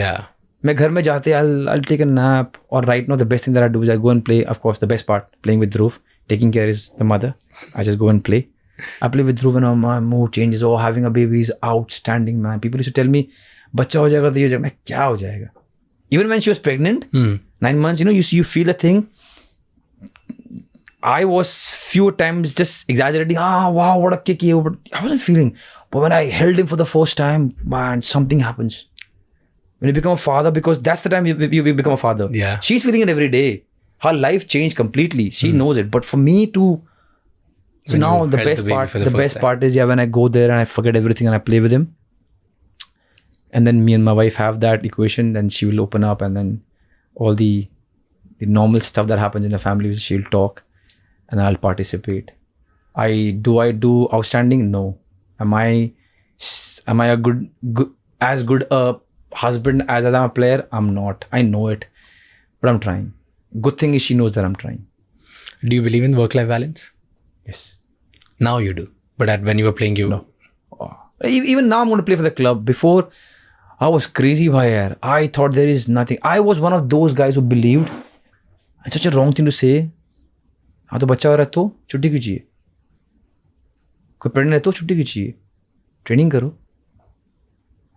Yeah. मैं घर में जाते I'll take a nap, or right now the best thing that I do is I go and play. Of course, the best part, playing with Dhruv. Taking care is the mother. I just go and play. I play with Dhruv and my mood changes. Oh, having a baby is outstanding, man. People used to tell me, बच्चा हो जाएगा तो ये हो जाएगा. मैं क्या हो जाएगा? Even when she was pregnant, 9 months, you feel the thing. I was few times just exaggerating. Wow, what a kick! But I wasn't feeling. But when I held him for the first time, man, something happens. When you become a father, because that's the time you become a father. Yeah. She's feeling it every day. Her life changed completely. She knows it. But for me to, so When now you the held best the baby part, for the the first best time. part is when I go there and I forget everything and I play with him. And then me and my wife have that equation, and she will open up, and then all the normal stuff that happens in the family, she'll talk, and I'll participate. Do I do outstanding? No. Am I a good a husband as I'm a player? I'm not. I know it, but I'm trying. Good thing is she knows that I'm trying. Do you believe in work-life balance? Yes. Now you do. But when you were playing, you... No. Even now I'm going to play for the club. Before, I was crazy bhai yaar. I thought there is nothing. I was one of those guys who believed. It's such a wrong thing to say. हाँ तो बच्चा हो रहा है तो छुट्टी क्यों चाहिए? कोई पढ़ने है तो छुट्टी क्यों चाहिए? ट्रेनिंग करो.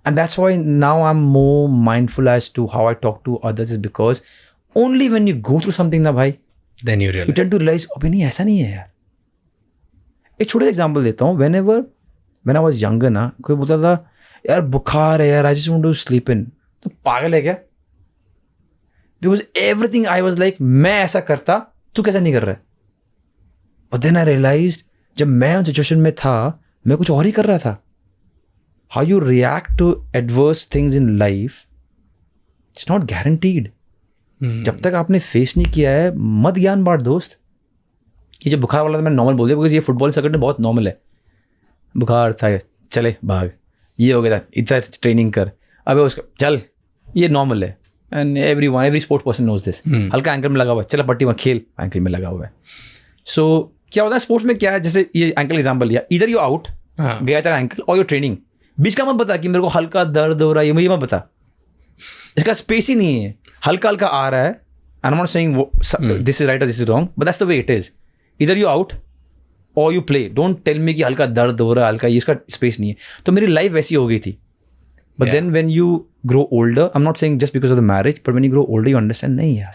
And that's why now I'm more mindful as to how I talk to others, is because only when you go through something ना भाई, Then you you realize. tend to realize अबे नहीं ऐसा नहीं है यार. एक छोटा एग्जाम्पल देता हूँ. When I was younger ना, कोई बोलता था यार बुखार है यार, I just want to sleep in. तो पागल है क्या? Because everything I was like, मैं ऐसा करता, तू कैसा नहीं कर रहा है? But then I realized, जब मैं उस सिचुएशन में था, मैं कुछ और ही कर रहा था. How you react to adverse things in life, it's not guaranteed. जब तक आपने फेस नहीं किया है, मत ज्ञान बांट दोस्त. ये जो बुखार वाला था मैंने नॉर्मल बोल दिया, बिकॉज ये फुटबॉल सर्किट में बहुत नॉर्मल है. बुखार था, चले भाग, ये हो गया था, इतना ट्रेनिंग कर, अबे उसका चल, ये नॉर्मल है. And every sports person knows this. हल्का एंकल में लगा हुआ है, चला पट्टी में खेल, एंकल में लगा हुआ है. सो क्या होता है स्पोर्ट्स में, क्या है, जैसे ये एंकल एग्जाम्पल लिया, इधर यू आउट गया तेरा एंकल और योर ट्रेनिंग, बीच का मत बता कि मेरे को हल्का दर्द हो रहा है, ये मत बता. इसका स्पेस ही नहीं है, हल्का हल्का आ रहा है. I am not saying this is right और this is wrong, but that's the way it is. इधर यू आउट और you play. Don't tell me कि हल्का दर्द हो रहा है, हल्का, ये इसका स्पेस नहीं है. तो मेरी लाइफ वैसी हो गई थी. But then when you grow older, I am not saying just because of the marriage, but when you grow older you understand, नहीं यार,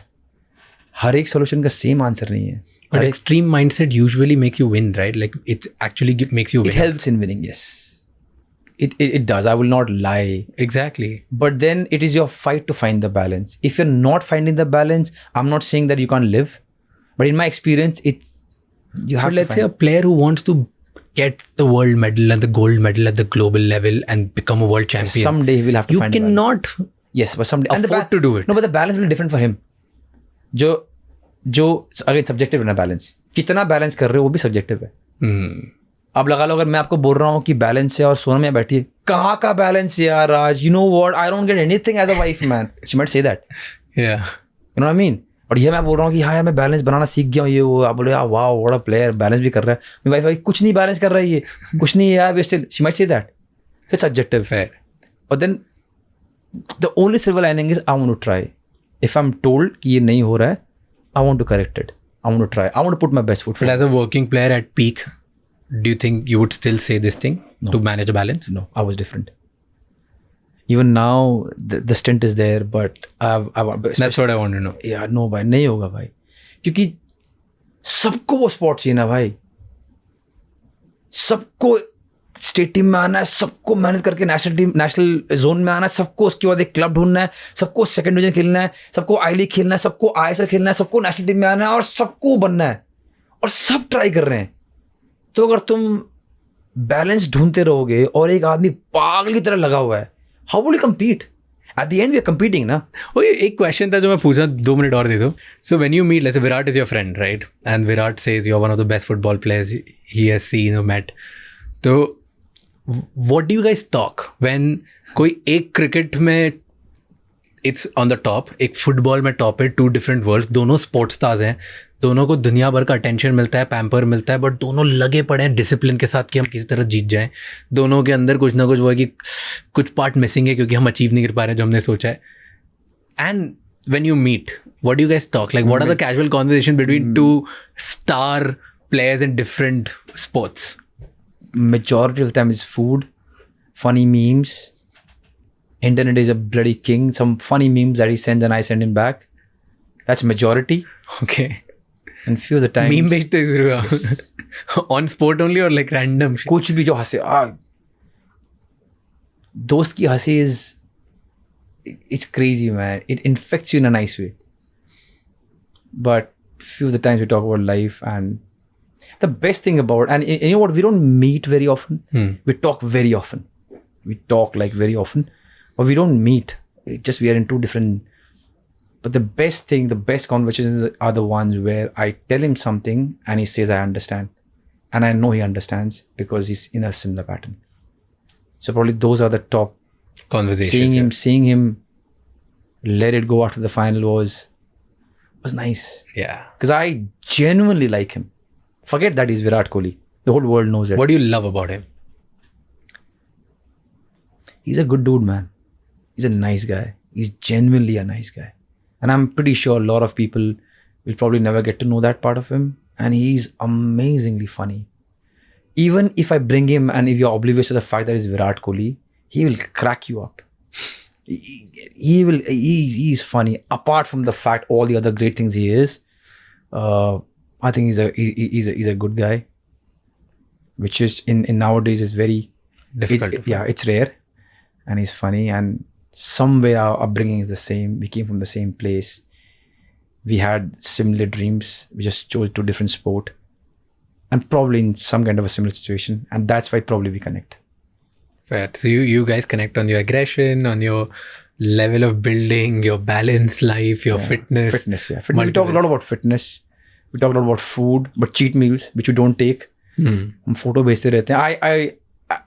हर एक सोल्यूशन का सेम आंसर नहीं है. But extreme mindset usually makes you win, right? Like it actually makes you win. It helps in winning, yes. It does. I will not lie. Exactly. But then it is your fight to find the balance. If you're not finding the balance, I'm not saying that you can't live. But in my experience, you have But let's say a player who wants to get the world medal and the gold medal at the global level and become a world champion. Someday he will have to You find the balance. cannot Yes, but someday. afford to do it. No, but the balance will be different for him. जो again subjective है ना balance. कितना balance कर रहे हो वो भी subjective है. अब लगा लो, अगर मैं आपको बोल रहा हूँ कि बैलेंस है और सोना में बैठी है, कहाँ का बैलेंस यार Raj? You know what, I don't get anything as a wife man. She might say that. Yeah. You know what I mean. और ये मैं बोल रहा हूँ कि हाँ यार मैं बैलेंस बनाना सीख गया हूँ, ये वो. आप बोले वाह व्हाट अ प्लेयर, बैलेंस भी कर रहा है. मेरी वाइफ भाई कुछ नहीं बैलेंस कर रहा है, ये कुछ नहीं है यार, we still, she might say that. It's subjective. Fair. But then the only silver lining is I want to try. If I'm told कि ये नहीं हो रहा है, I want to correct it. I want to try. I want to put my best foot But forward. as a working player at peak, do you think you would still say this thing to manage a balance? No, I was different. Even now, the stint is there, but That's what I want to know. Yeah, no भाई, नहीं होगा भाई, क्योंकि सबको वो spot चाहिए ना भाई. सबको स्टेट टीम में आना है, सबको मेहनत करके नेशनल जोन में आना है, सबको उसके बाद एक क्लब ढूंढना है, सबको सेकंड डिवीजन खेलना है, सबको आई लीग खेलना है, सबको ISL खेलना है, सबको नेशनल टीम में आना है और सबको बनना है, और सब ट्राई कर रहे हैं. तो अगर तुम बैलेंस ढूंढते रहोगे और एक आदमी पागल की तरह लगा हुआ है, how will you compete? At the end we are competing ना. Oh, एक क्वेश्चन था जो मैं पूछा, 2 मिनट और दे दो. So when you meet, let's say Virat is your friend, right? And Virat says you are one of the best football players he has seen और मेट. तो what do you guys talk when कोई एक cricket में it's on the top, एक football में top है, 2 different world, दोनों sports stars हैं, दोनों को दुनिया भर का अटेंशन मिलता है, पैम्पर मिलता है, बट दोनों लगे पड़े हैं डिसिप्लिन के साथ कि हम किसी तरह जीत जाएं. दोनों के अंदर कुछ ना कुछ वो है कि कुछ पार्ट मिसिंग है क्योंकि हम अचीव नहीं कर पा रहे हैं जो हमने सोचा है. And when you meet, what do you guys talk? Like what are the casual conversation between 2 star players in different sports? Majority of the time is food, funny memes. Internet is a bloody king. Some funny memes that he sends and I send him back. That's majority. Okay. And few of the time. Meme based is on sport only or like random shit? कुछ भी जो हंसे, दोस्त की हंसी is, it's crazy man. It infects you in a nice way. But few of the times we talk about life, and the best thing about, and you know what, we don't meet very often. We talk very often. We talk like very often, but we don't meet. It's just we are in 2 different. But the best thing, the best conversations are the ones where I tell him something and he says I understand, and I know he understands because he's in a similar pattern. So probably those are the top Conversations. seeing him let it go after the final was was nice. Yeah. Because I genuinely like him. Forget that he's Virat Kohli. The whole world knows it. What do you love about him? He's a good dude, man. He's a nice guy. He's genuinely a nice guy. And I'm pretty sure a lot of people will probably never get to know that part of him. And he's amazingly funny. Even if I bring him and if you're oblivious to the fact that he's Virat Kohli, he will crack you up. He's funny. Apart from the fact all the other great things he is, I think he's a good guy, which is in nowadays is very Difficult. it's rare, and he's funny. And somewhere our upbringing is the same. We came from the same place. We had similar dreams. We just chose two different sport, and probably in some kind of a similar situation. And that's why probably we connect. Fair. So you guys connect on your aggression, on your level of building, your balanced life, your fitness. Fitness. We talk a lot about fitness. We talk a lot about food, but cheat meals which we don't take. हम photo भेजते रहते हैं.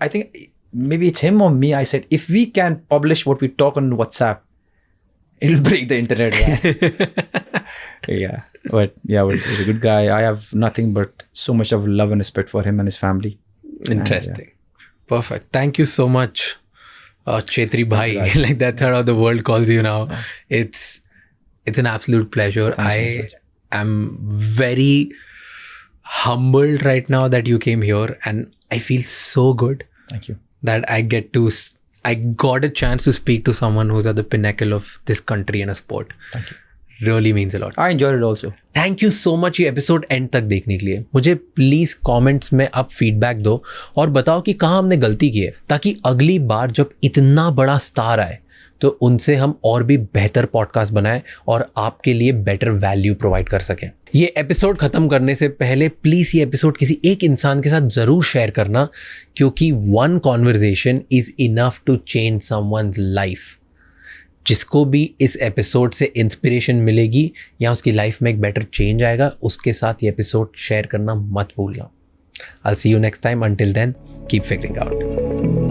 I think maybe it's him or me. I said if we can publish what we talk on WhatsApp, it'll break the internet. But he's a good guy. I have nothing but so much of love and respect for him and his family. Interesting. Perfect. Thank you so much, Chetri Bhai. Like that's how the world calls you now. It's an absolute pleasure. I am very humbled right now that you came here, and I feel so good. Thank you. That I got a chance to speak to someone who's at the pinnacle of this country in a sport. Thank you. Really means a lot. I enjoyed it also. Thank you so much ये episode and तक देखने के लिए. मुझे please comments में आप feedback दो और बताओ कि कहाँ हमने गलती की है, ताकि अगली बार जब इतना बड़ा स्टार आए तो उनसे हम और भी बेहतर पॉडकास्ट बनाएं और आपके लिए बेटर वैल्यू प्रोवाइड कर सकें. ये एपिसोड ख़त्म करने से पहले प्लीज़ ये एपिसोड किसी एक इंसान के साथ ज़रूर शेयर करना, क्योंकि one conversation is enough to change someone's life. जिसको भी इस एपिसोड से इंस्पिरेशन मिलेगी या उसकी लाइफ में एक बेटर चेंज आएगा, उसके साथ ये एपिसोड शेयर करना मत भूलना. I'll see you next time. Until then, keep figuring out.